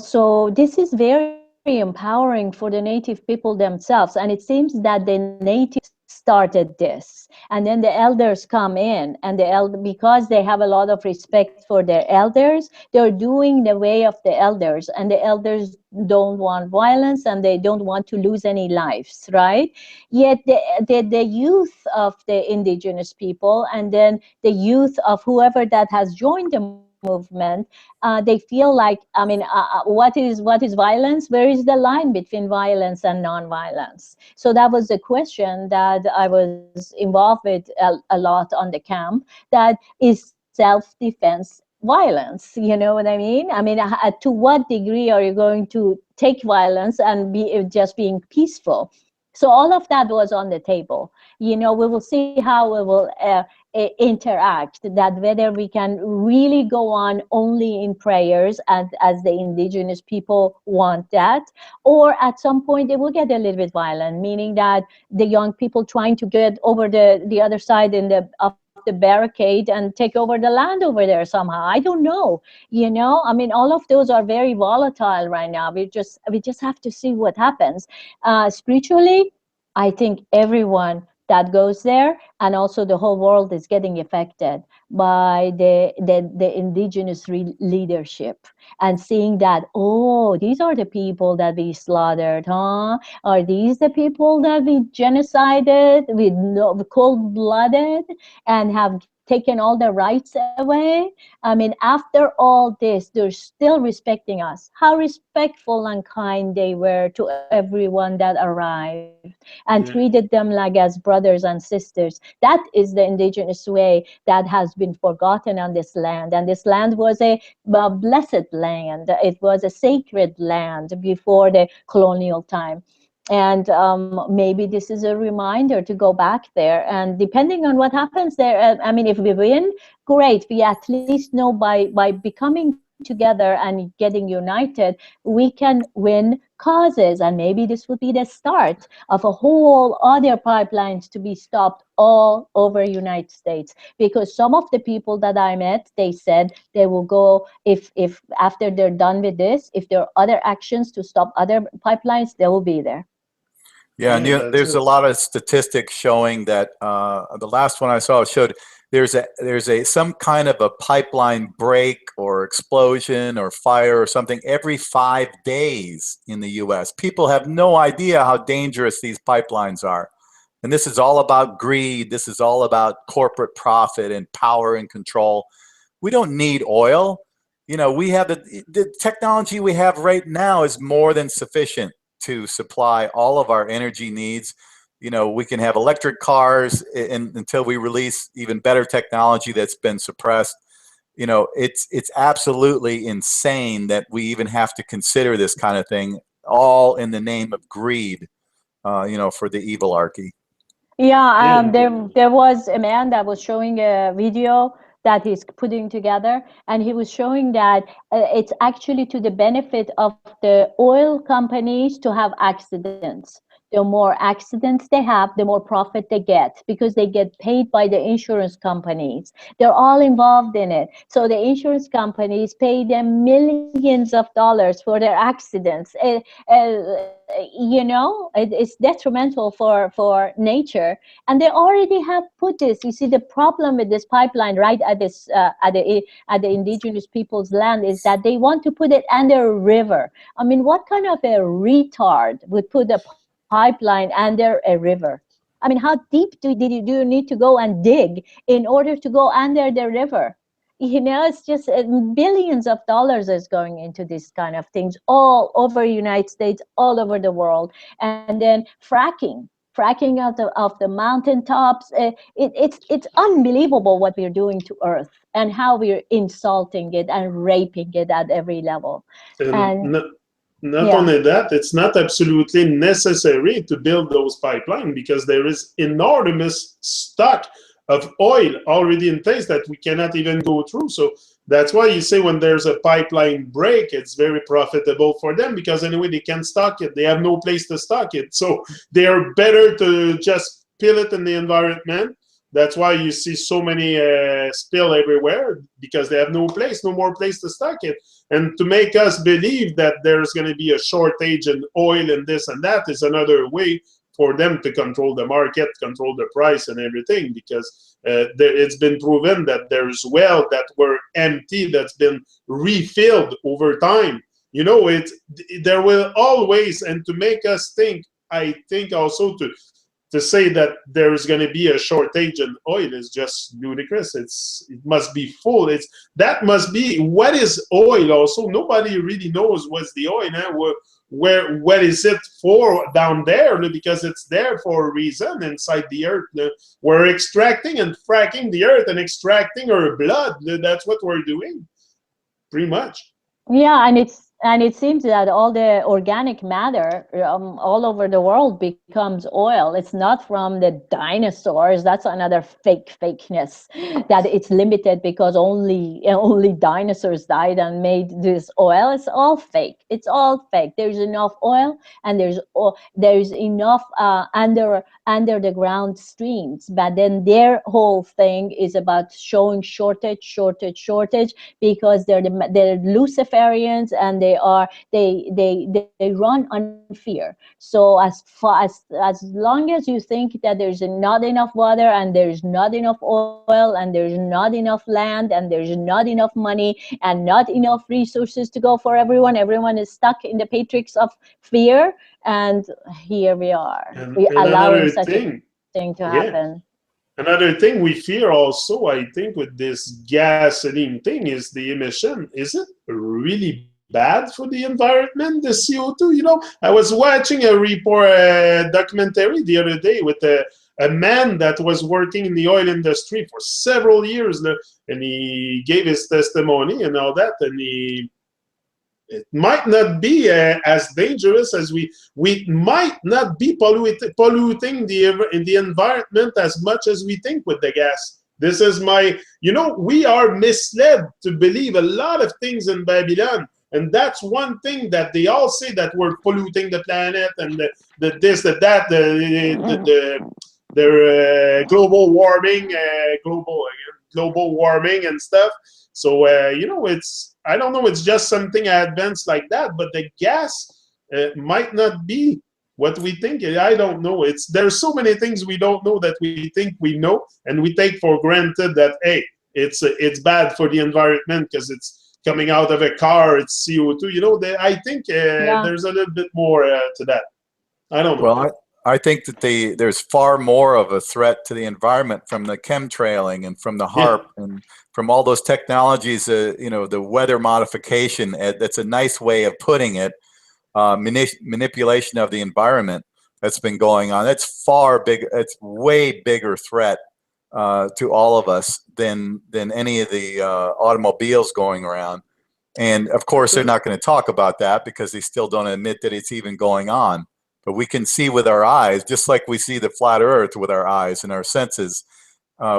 so this is very empowering for the native people themselves. And it seems that the natives started this, and then the elders come in, and because they have a lot of respect for their elders, they're doing the way of the elders, and the elders don't want violence and they don't want to lose any lives, right? Yet the youth of the indigenous people, and then the youth of whoever that has joined the movement, movement, they feel like, I mean, what is violence? Where is the line between violence and non-violence? So that was the question that I was involved with a lot on the camp. That is self-defense violence. You know what I mean? I mean, to what degree are you going to take violence and be just being peaceful? So all of that was on the table. You know, we will see how we will interact, that whether we can really go on only in prayers as the indigenous people want that, or at some point it will get a little bit violent, meaning that the young people trying to get over the other side of the barricade and take over the land over there somehow. I don't know. You know, I mean, all of those are very volatile right now. We just have to see what happens. Spiritually, I think everyone that goes there and also the whole world is getting affected by the indigenous leadership, and seeing that, oh, these are the people that we slaughtered, huh? Are these the people that we genocided, we cold-blooded, and have taken all the rights away? I mean, after all this, they're still respecting us. How respectful and kind they were to everyone that arrived, and treated them like as brothers and sisters. That is the indigenous way that has been forgotten on this land. And this land was a blessed land. It was a sacred land before the colonial time. And maybe this is a reminder to go back there. And depending on what happens there, I mean, if we win, great. We at least know by becoming together and getting united, we can win causes. And maybe this would be the start of a whole other pipelines to be stopped all over United States. Because some of the people that I met, they said they will go, if after they're done with this, if there are other actions to stop other pipelines, they will be there. Yeah, and there's a lot of statistics showing that the last one I saw showed there's some kind of a pipeline break or explosion or fire or something every 5 days in the U.S. People have no idea how dangerous these pipelines are. And this is all about greed. This is all about corporate profit and power and control. We don't need oil. You know, we have the technology we have right now is more than sufficient to supply all of our energy needs. You know, we can have electric cars until we release even better technology that's been suppressed. You know, it's absolutely insane that we even have to consider this kind of thing, all in the name of greed, you know, for the evilarchy. Yeah, there was a man that was showing a video that he's putting together, and he was showing that it's actually to the benefit of the oil companies to have accidents. The more accidents they have, the more profit they get, because they get paid by the insurance companies. They're all involved in it. So the insurance companies pay them millions of dollars for their accidents. You know, it's detrimental for nature. And they already have put this. You see, the problem with this pipeline right at this at the indigenous people's land is that they want to put it under a river. I mean, what kind of a retard would put a pipeline under a river? I mean, how deep do you need to go and dig in order to go under the river? You know, it's just billions of dollars is going into this kind of things all over United States, all over the world. And then fracking of the mountaintops. It's unbelievable what we're doing to Earth and how we're insulting it and raping it at every level. And not only that, it's not absolutely necessary to build those pipelines, because there is enormous stock of oil already in place that we cannot even go through. So that's why you say when there's a pipeline break, it's very profitable for them, because anyway, they can't stock it. They have no place to stock it. So they're better to just spill it in the environment. That's why you see so many spill everywhere, because they have no more place to stock it. And to make us believe that there's going to be a shortage in oil and this and that is another way for them to control the market, control the price and everything, because it's been proven that there's wells that were empty that's been refilled over time. You know, there will always, and to make us think, I think also to to say that there's going to be a shortage in oil is just ludicrous. It must be full. That must be what is oil. Also, nobody really knows what's the oil. What is it for down there? Because it's there for a reason inside the earth. We're extracting and fracking the earth and extracting our blood. That's what we're doing, pretty much. Yeah, and it seems that all the organic matter all over the world becomes oil. It's not from the dinosaurs. That's another fakeness, that it's limited because only dinosaurs died and made this oil. It's all fake. It's all fake. There's enough oil, and there's enough under the ground streams. But then their whole thing is about showing shortage, because they're Luciferians, and they run on fear. So as long as you think that there's not enough water, and there's not enough oil, and there's not enough land, and there's not enough money, and not enough resources to go for everyone is stuck in the matrix of fear. And here we are, we allowing such a thing to happen. Another thing we fear also, I think, with this gasoline thing is the emission. Is it really bad for the environment, the CO2? You know, I was watching a documentary the other day with a man that was working in the oil industry for several years, and he gave his testimony and all that, and it might not be as dangerous as we might not be polluting the environment as much as we think with the gas. This is we are misled to believe a lot of things in Babylon. And that's one thing that they all say, that we're polluting the planet, and the global warming, global warming and stuff. So I don't know, it's just something advanced like that, but the gas might not be what we think. I don't know. There's so many things we don't know that we think we know, and we take for granted that, hey, it's bad for the environment because it's coming out of a car, it's CO2. I think there's a little bit more to that. I don't know. Well, I think that there's far more of a threat to the environment from the chemtrailing and from the HARP and from all those technologies, the weather modification. That's a nice way of putting it. Manipulation of the environment that's been going on. That's it's way bigger threat to all of us than any of the automobiles going around. And of course, they're not going to talk about that because they still don't admit that it's even going on. But we can see with our eyes, just like we see the flat earth with our eyes and our senses.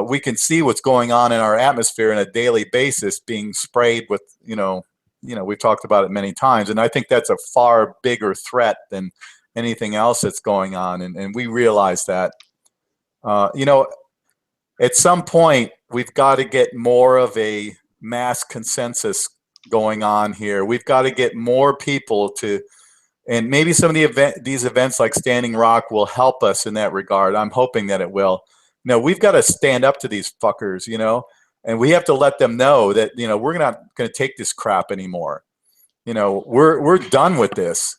We can see what's going on in our atmosphere on a daily basis, being sprayed with, we've talked about it many times. And I think that's a far bigger threat than anything else that's going on. And we realize that. At some point, we've got to get more of a mass consensus going on here. We've got to get more people to, and maybe some of these events like Standing Rock will help us in that regard. I'm hoping that it will. We've got to stand up to these fuckers, and we have to let them know that, we're not going to take this crap anymore. We're done with this.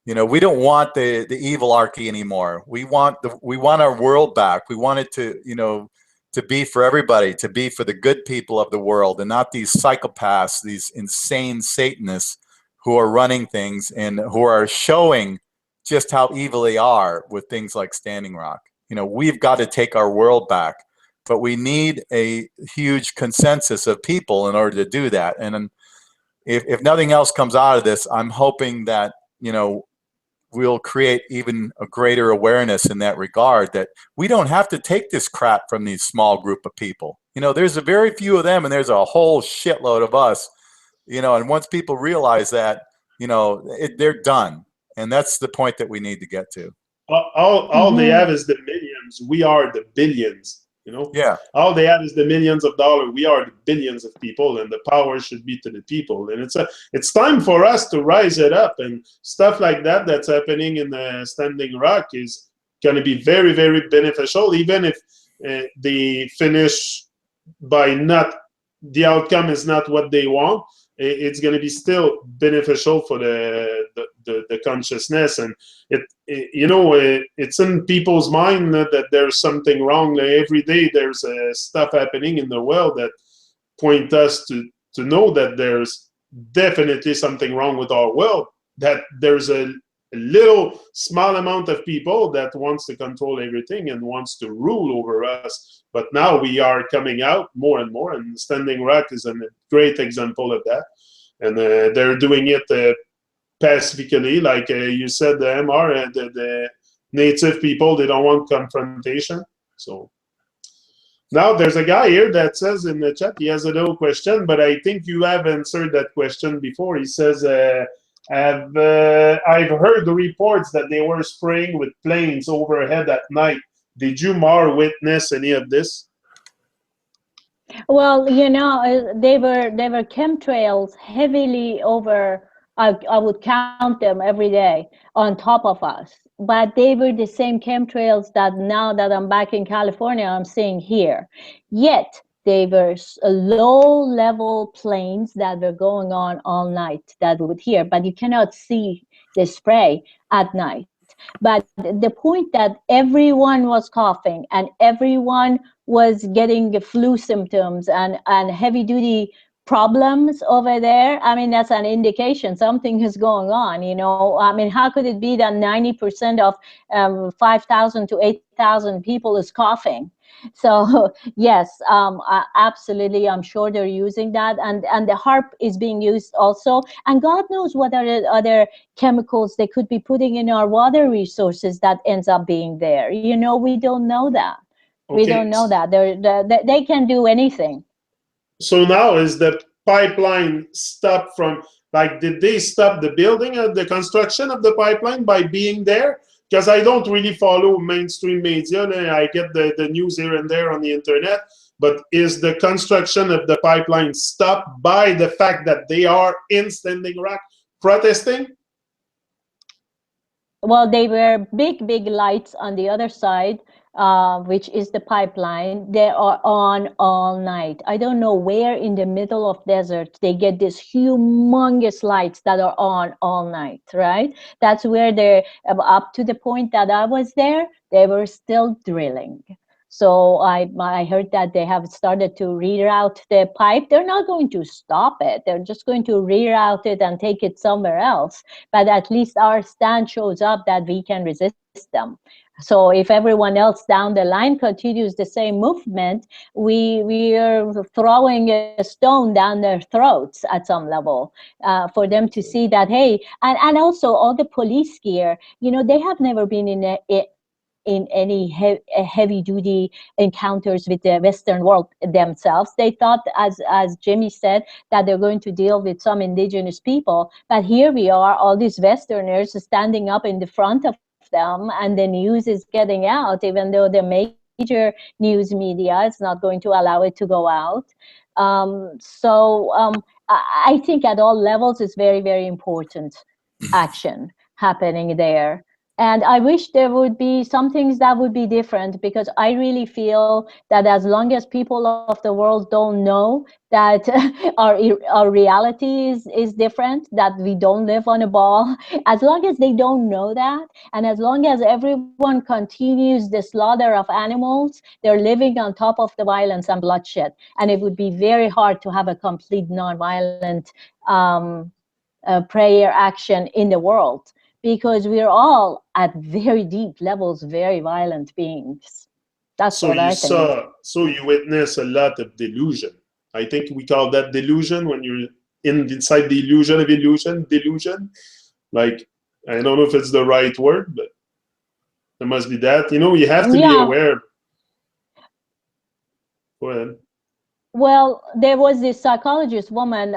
We don't want the evil archy anymore. We want our world back. We want it to be for everybody, to be for the good people of the world, and not these psychopaths, these insane Satanists who are running things and who are showing just how evil they are with things like Standing Rock. We've got to take our world back, but we need a huge consensus of people in order to do that. And if nothing else comes out of this, I'm hoping that, we'll create even a greater awareness in that regard, that we don't have to take this crap from these small group of people. There's a very few of them, and there's a whole shitload of us, and once people realize that, they're done. And that's the point that we need to get to. All they have is the millions. We are the billions. Yeah. All they have is the millions of dollars. We are the billions of people, and the power should be to the people. And it's time for us to rise it up, and stuff like that that's happening in the Standing Rock is going to be very, very beneficial, even if they finish by the outcome is not what they want. it's going to be still beneficial for the consciousness. And it's in people's mind that there's something wrong. Like every day there's stuff happening in the world that point us to know that there's definitely something wrong with our world, that there's a little small amount of people that wants to control everything and wants to rule over us. But now we are coming out more and more, and Standing Rock is a great example of that. And they're doing it pacifically, like you said, the MR, the native people, they don't want confrontation. So now there's a guy here that says in the chat, he has a little question, but I think you have answered that question before. He says, I've heard the reports that they were spraying with planes overhead at night. Did you, Mar, witness any of this? Well, they were chemtrails heavily over. I would count them every day on top of us. But they were the same chemtrails that now that I'm back in California, I'm seeing here. Yet they were low-level planes that were going on all night that we would hear, but you cannot see the spray at night. But the point that everyone was coughing and everyone was getting the flu symptoms and heavy-duty problems over there, I mean, that's an indication something is going on, I mean, how could it be that 90% of 5,000 to 8,000 people is coughing? So yes, absolutely, I'm sure they're using that, and the HARP is being used also, and God knows what other chemicals they could be putting in our water resources that ends up being there. We don't know that. Okay. We don't know that. They can do anything. So now is the pipeline stopped from, like, did they stop the building of the construction of the pipeline by being there? Because I don't really follow mainstream media. I get the news here and there on the internet. But is the construction of the pipeline stopped by the fact that they are in Standing Rock protesting? Well, they were big lights on the other side, which is the pipeline. They are on all night. I don't know where in the middle of desert they get these humongous lights that are on all night, right? That's where they're, up to the point that I was there, they were still drilling. So I heard that they have started to reroute the pipe. They're not going to stop it. They're just going to reroute it and take it somewhere else. But at least our stand shows up that we can resist them. So if everyone else down the line continues the same movement, we are throwing a stone down their throats at some level for them to see that, hey, and also all the police gear, they have never been in any heavy-duty encounters with the Western world themselves. They thought, as Jimi said, that they're going to deal with some indigenous people. But here we are, all these Westerners standing up in the front of them, and the news is getting out, even though the major news media is not going to allow it to go out. I think at all levels it's very, very important action happening there. And I wish there would be some things that would be different, because I really feel that as long as people of the world don't know that our reality is different, that we don't live on a ball, as long as they don't know that, and as long as everyone continues the slaughter of animals, they're living on top of the violence and bloodshed. And it would be very hard to have a complete nonviolent prayer action in the world, because we're all at very deep levels, very violent beings. That's what I think. So you witness a lot of delusion. I think we call that delusion when you're inside the illusion of illusion, delusion. Like, I don't know if it's the right word, but there must be that. You have to be aware. Go ahead. Well, there was this psychologist woman,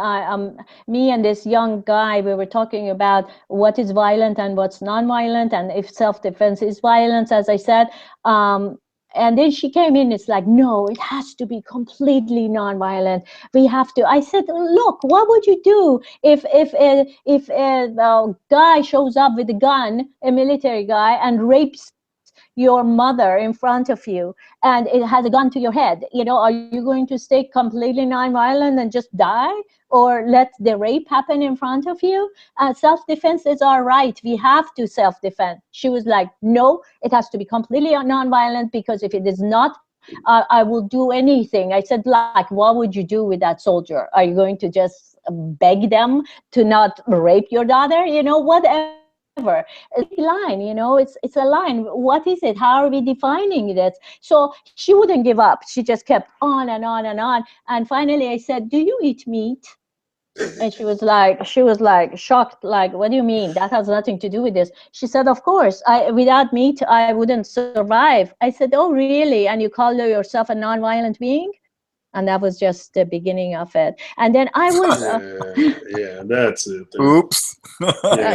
me and this young guy, we were talking about what is violent and what's non-violent, and if self-defense is violence, as I said. And then she came in, it's like, no, it has to be completely non-violent. We have to. I said, look, what would you do if a guy shows up with a gun, a military guy, and rapes your mother in front of you and it has a gun to your head, are you going to stay completely non-violent and just die, or let the rape happen in front of you? Self-defense is our right. We have to self-defend. She was like, no, it has to be completely non-violent, because if it is not, I will do anything. I said, like, what would you do with that soldier? Are you going to just beg them to not rape your daughter? Whatever. It's a big line, it's a line. What is it? How are we defining this? So she wouldn't give up. She just kept on and on and on. And finally I said, do you eat meat? And she was like shocked, like, what do you mean? That has nothing to do with this. She said, of course, without meat, I wouldn't survive. I said, oh, really? And you call yourself a non-violent being? And that was just the beginning of it. And then I was... yeah, that's it. Oops.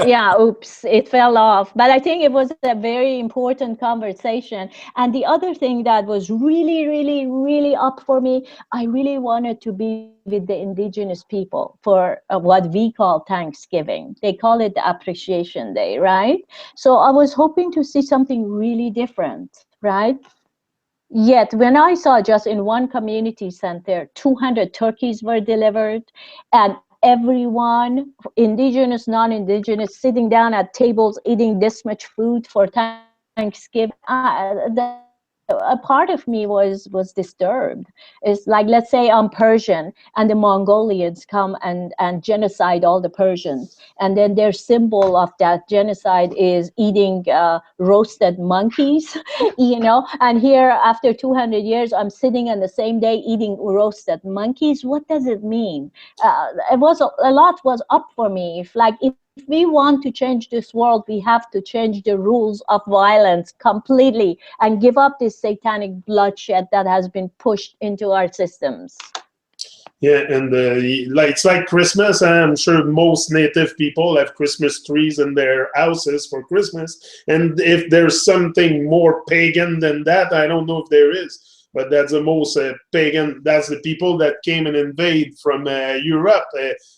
yeah, oops, it fell off. But I think it was a very important conversation. And the other thing that was really, really, really up for me, I really wanted to be with the indigenous people for what we call Thanksgiving. They call it the Appreciation Day, right? So I was hoping to see something really different, right? Yet when I saw just in one community center, 200 turkeys were delivered, and everyone, indigenous, non-indigenous, sitting down at tables eating this much food for Thanksgiving, a part of me was disturbed. It's like, let's say I'm Persian and the Mongolians come and genocide all the Persians, and then their symbol of that genocide is eating roasted monkeys, and here after 200 years I'm sitting on the same day eating roasted monkeys. What does it mean? It was a lot was up for me. If we want to change this world, we have to change the rules of violence completely and give up this satanic bloodshed that has been pushed into our systems. Yeah, and it's like Christmas. I'm sure most native people have Christmas trees in their houses for Christmas. And if there's something more pagan than that, I don't know if there is. But that's the most pagan. That's the people that came and invade from Europe.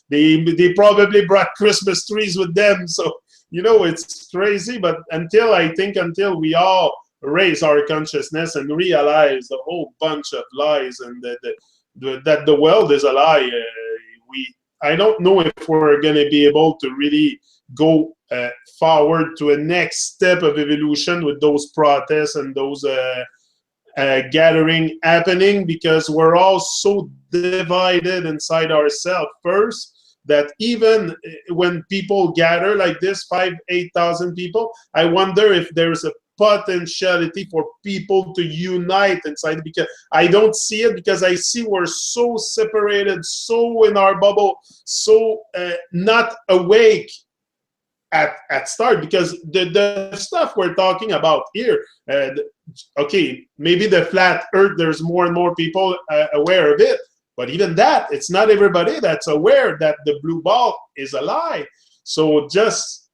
They probably brought Christmas trees with them. So, it's crazy. But until we all raise our consciousness and realize the whole bunch of lies and that the world is a lie, I don't know if we're going to be able to really go forward to a next step of evolution with those protests and those gathering happening, because we're all so divided inside ourselves first that even when people gather like this, 8,000 people, I wonder if there's a potentiality for people to unite inside, because I don't see it, because I see we're so separated, so in our bubble, so not awake at start, because the stuff we're talking about here, okay, maybe the flat earth, there's more and more people aware of it, but even that, it's not everybody that's aware that the blue ball is a lie. So just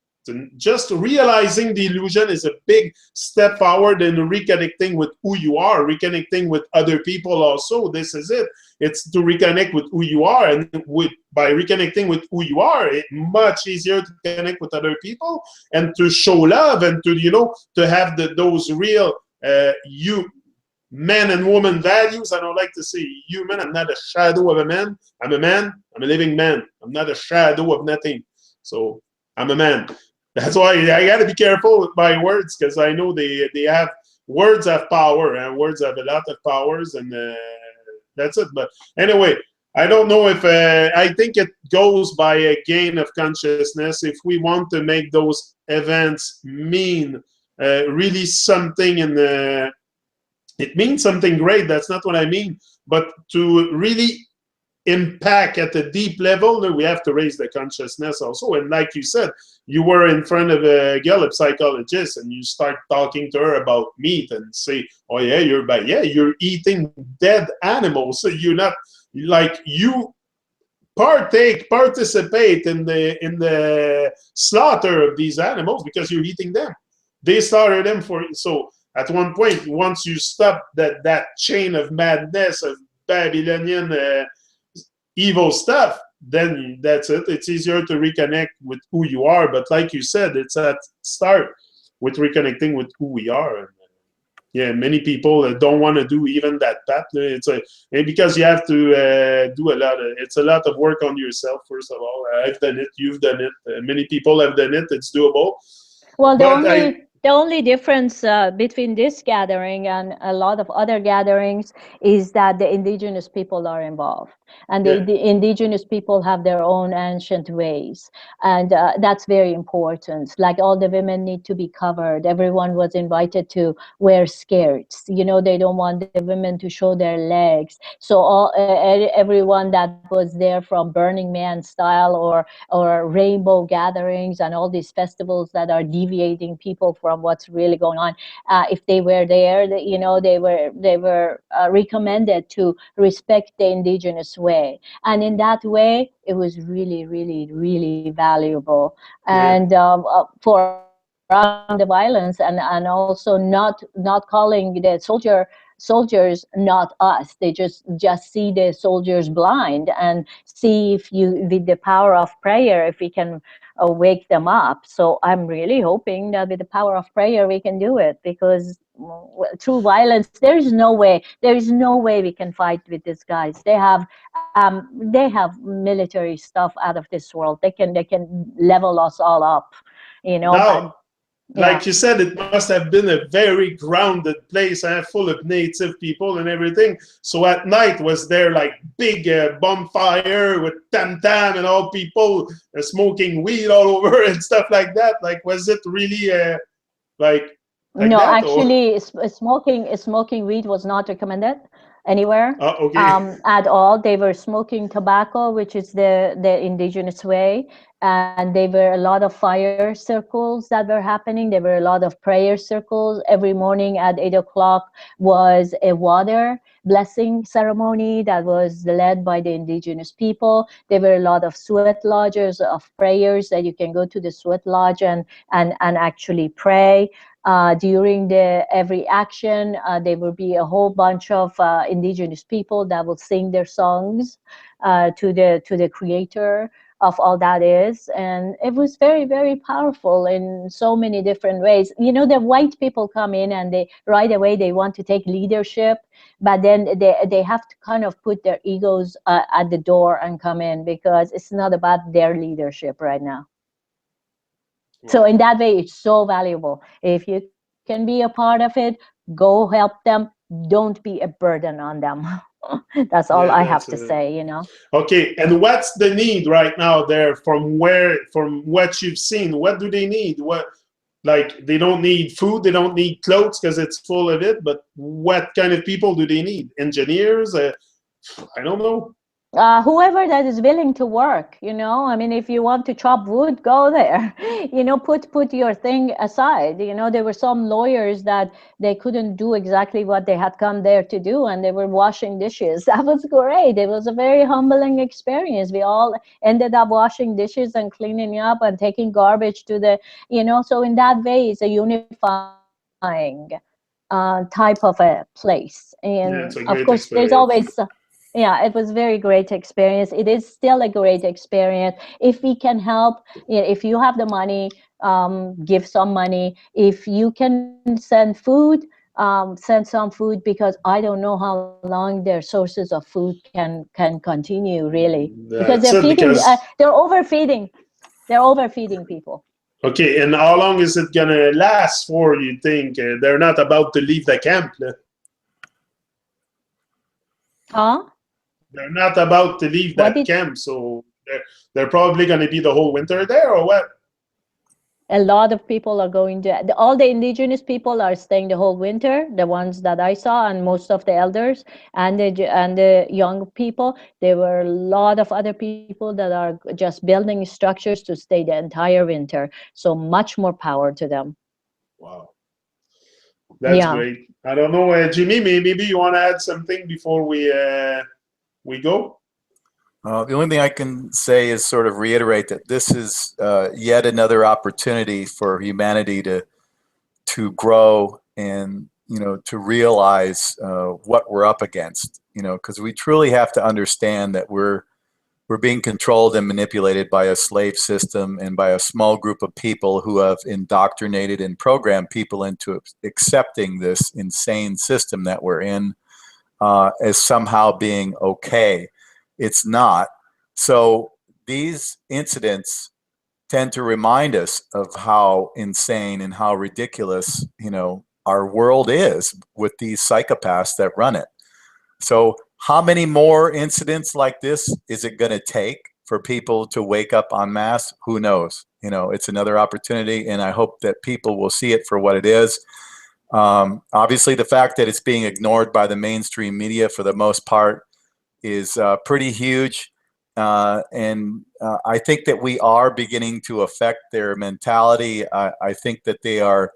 realizing the illusion is a big step forward in reconnecting with who you are, reconnecting with other people also. This is it. It's to reconnect with who you are, and by reconnecting with who you are, it's much easier to connect with other people and to show love and to have those real man and woman values. I don't like to say human. I'm not a shadow of a man. I'm a man. I'm a living man. I'm not a shadow of nothing. So I'm a man. That's why I got to be careful with my words, because I know they have words have power, and words have a lot of powers, and that's it. But anyway, I don't know if I think it goes by a gain of consciousness. If we want to make those events mean really something, it means something great. That's not what I mean. But to really impact at a deep level, we have to raise the consciousness also. And like you said, you were in front of a Gallup psychologist and you start talking to her about meat and say, oh yeah, you're eating dead animals. So you're not, like, you participate in the slaughter of these animals because you're eating them. They slaughtered them for you. So at one point, once you stop that chain of madness, of Babylonian evil stuff, then that's it. It's easier to reconnect with who you are. But like you said, it's at start with reconnecting with who we are. Yeah, many people don't want to do even that path. It's and because you have to do a lot. It's a lot of work on yourself. First of all, I've done it. You've done it. Many people have done it. It's doable. Well, But the only difference between this gathering and a lot of other gatherings is that the indigenous people are involved, and yeah, the indigenous people have their own ancient ways, and that's very important. Like all the women need to be covered. Everyone was invited to wear skirts. You know, they don't want the women to show their legs. So everyone that was there from Burning Man style or rainbow gatherings and all these festivals that are deviating people from what's really going on. If they were there, you know, they were recommended to respect the indigenous way, and in that way, it was really, really, really valuable. yeah. And for us, the violence and also not calling the soldiers not us. They just see the soldiers blind and see if you with the power of prayer if we can wake them up. So I'm really hoping that with the power of prayer we can do it, because through violence there is no way we can fight with these guys. They have military stuff out of this world. They can level us all up, but Now, yeah. like you said, it must have been a very grounded place, full of native people and everything. So at night, was there like big bonfire with tam tam and all people smoking weed all over and stuff like that? Like, was it really like like No, that or? actually, smoking weed was not recommended anywhere Okay. at all. They were smoking tobacco, which is the indigenous way, and there were a lot of fire circles that were happening. There were a lot of prayer circles. Every morning at 8 o'clock was a water blessing ceremony that was led by the indigenous people. There were a lot of sweat lodges of prayers that you can go to the sweat lodge and actually pray. During the every action, there will be a whole bunch of indigenous people that will sing their songs to the creator of all that is, and it was very, very powerful in so many different ways. You know, the white people come in and they right away they want to take leadership, but then they have to kind of put their egos at the door and come in, because it's not about their leadership right now. So Wow. in that way, it's so valuable. If you can be a part of it, go help them. Don't be a burden on them. That's all I Yeah, have to that's say. okay. And what's the need right now there from what you've seen? What do they need? What, like, they don't need food, they don't need clothes because it's full of it, but what kind of people do they need? Engineers? I don't know. Whoever that is willing to work. I mean, if you want to chop wood, go there. Put your thing aside. There were some lawyers that they couldn't do exactly what they had come there to do, and they were washing dishes. That was great. It was a very humbling experience. We all ended up washing dishes and cleaning up and taking garbage to so in that way it's a unifying type of a place. And Yeah, of it's a course, great there's always experience. yeah, it was very great experience. It is still a great experience. If we can help, if you have the money, give some money. If you can send food, send some food, because I don't know how long their sources of food can continue, really, because they're That's it, feeding. because They're overfeeding. They're overfeeding people. okay, and how long is it gonna last for, you think? They're not about to leave the camp. Huh? They're not about to leave What that did camp, so they're probably gonna be the whole winter there, or what? a lot of people are going to all the indigenous people are staying the whole winter, the ones that I saw, and most of the elders and the young people. There were a lot of other people that are just building structures to stay the entire winter, so much more power to them. Wow, that's Yeah. great. I don't know, Jimmy, maybe you want to add something before we go? The only thing I can say is sort of reiterate that this is yet another opportunity for humanity to grow and to realize what we're up against. Because we truly have to understand that we're we're being controlled and manipulated by a slave system and by a small group of people who have indoctrinated and programmed people into accepting this insane system that we're in as somehow being okay. It's not. So these incidents tend to remind us of how insane and how ridiculous, you know, our world is with these psychopaths that run it. So how many more incidents like this is it going to take for people to wake up en masse? Who knows? You know, it's another opportunity, and I hope that people will see it for what it is. Obviously, the fact that it's being ignored by the mainstream media for the most part is pretty huge. And I think that we are beginning to affect their mentality. I think that they are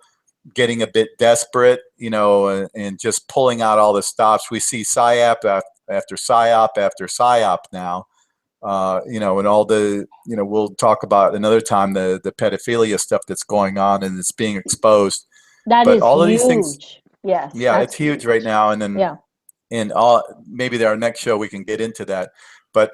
getting a bit desperate, you know, and just pulling out all the stops. We see PSYOP after PSYOP after PSYOP now, you know, and all the, you know, we'll talk about another time the pedophilia stuff that's going on and it's being exposed. That But is all of huge. these things, Yes. yeah, it's huge right now. And then, yeah. and maybe our next show we can get into that. But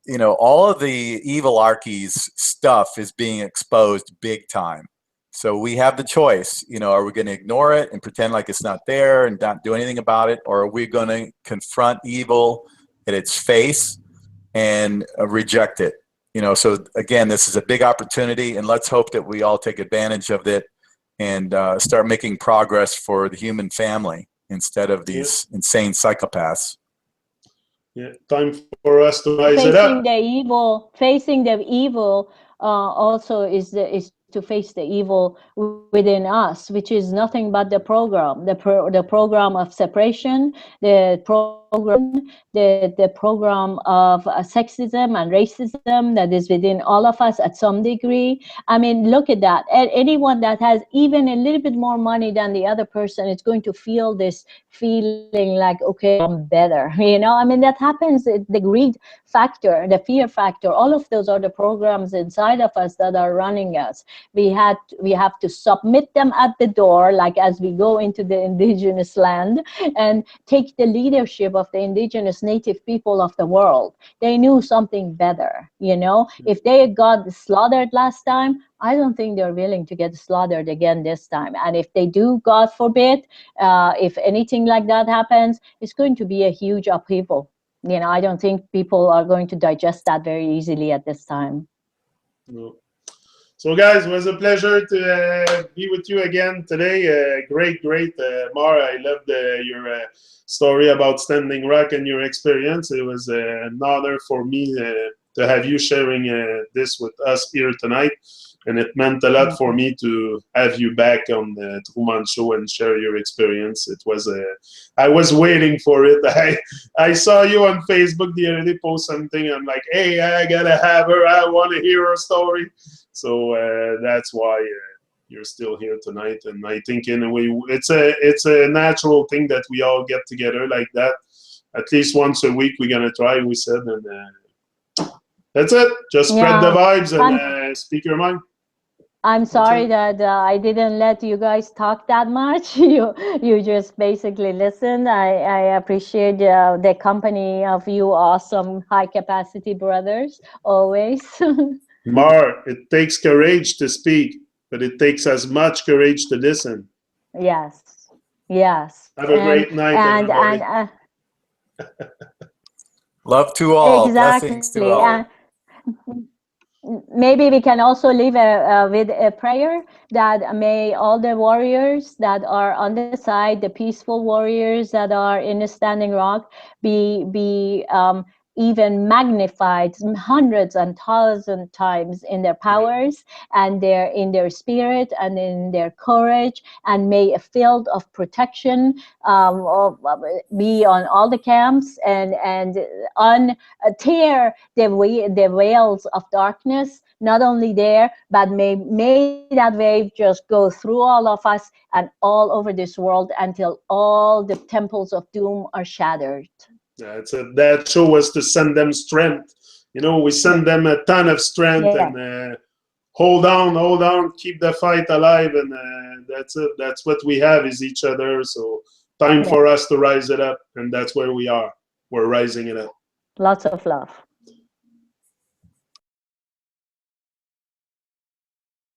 you know, all of the evil archies stuff is being exposed big time. So we have the choice. You know, are we going to ignore it and pretend like it's not there and not do anything about it, or are we going to confront evil at its face and reject it? You know, so again, this is a big opportunity, and let's hope that we all take advantage of it and start making progress for the human family instead of these insane psychopaths. Yeah, time for us to rise it up. Facing the evil also is to face the evil within us, which is nothing but the program, the program of separation, the program of sexism and racism that is within all of us at some degree. I mean, look at that. Anyone that has even a little bit more money than the other person is going to feel this feeling like, okay, I'm better. You know, I mean, that happens. The greed factor, the fear factor, all of those are the programs inside of us that are running us. We have to submit them at the door, like as we go into the indigenous land, and take the leadership of the indigenous native people of the world. They knew something better, you know. If they got slaughtered last time, I don't think they're willing to get slaughtered again this time. And if they do, God forbid, if anything like that happens, it's going to be a huge upheaval. You know, I don't think people are going to digest that very easily at this time. No. So, guys, it was a pleasure to be with you again today. Great, Mara. I loved your story about Standing Rock and your experience. It was an honor for me to have you sharing this with us here tonight. And it meant a lot for me to have you back on the Tru-Mon show and share your experience. It was I was waiting for it. I saw you on Facebook the other day post something. I'm like, hey, I gotta have her. I want to hear her story. So that's why you're still here tonight. And I think in a way it's a natural thing that we all get together like that. At least once a week we're gonna try. We said, and that's it. Just spread the vibes and speak your mind. I'm sorry that I didn't let you guys talk that much. You just basically listened. I appreciate the company of you awesome high capacity brothers always. Mar, it takes courage to speak, but it takes as much courage to listen. Yes. Have a great night, everybody. Love to all. Exactly. Blessings to all. Maybe we can also leave with a prayer that may all the warriors that are on the side, the peaceful warriors that are in the Standing Rock, be even magnified hundreds and thousands times in their powers and in their spirit and in their courage, and may a field of protection be on all the camps and tear the veils of darkness, not only there, but may that wave just go through all of us and all over this world until all the temples of doom are shattered. That show was to send them strength. You know, we send them a ton of strength and hold on, keep the fight alive, and that's it. That's what we have is each other. So time for us to rise it up, and that's where we are. We're rising it up. Lots of love.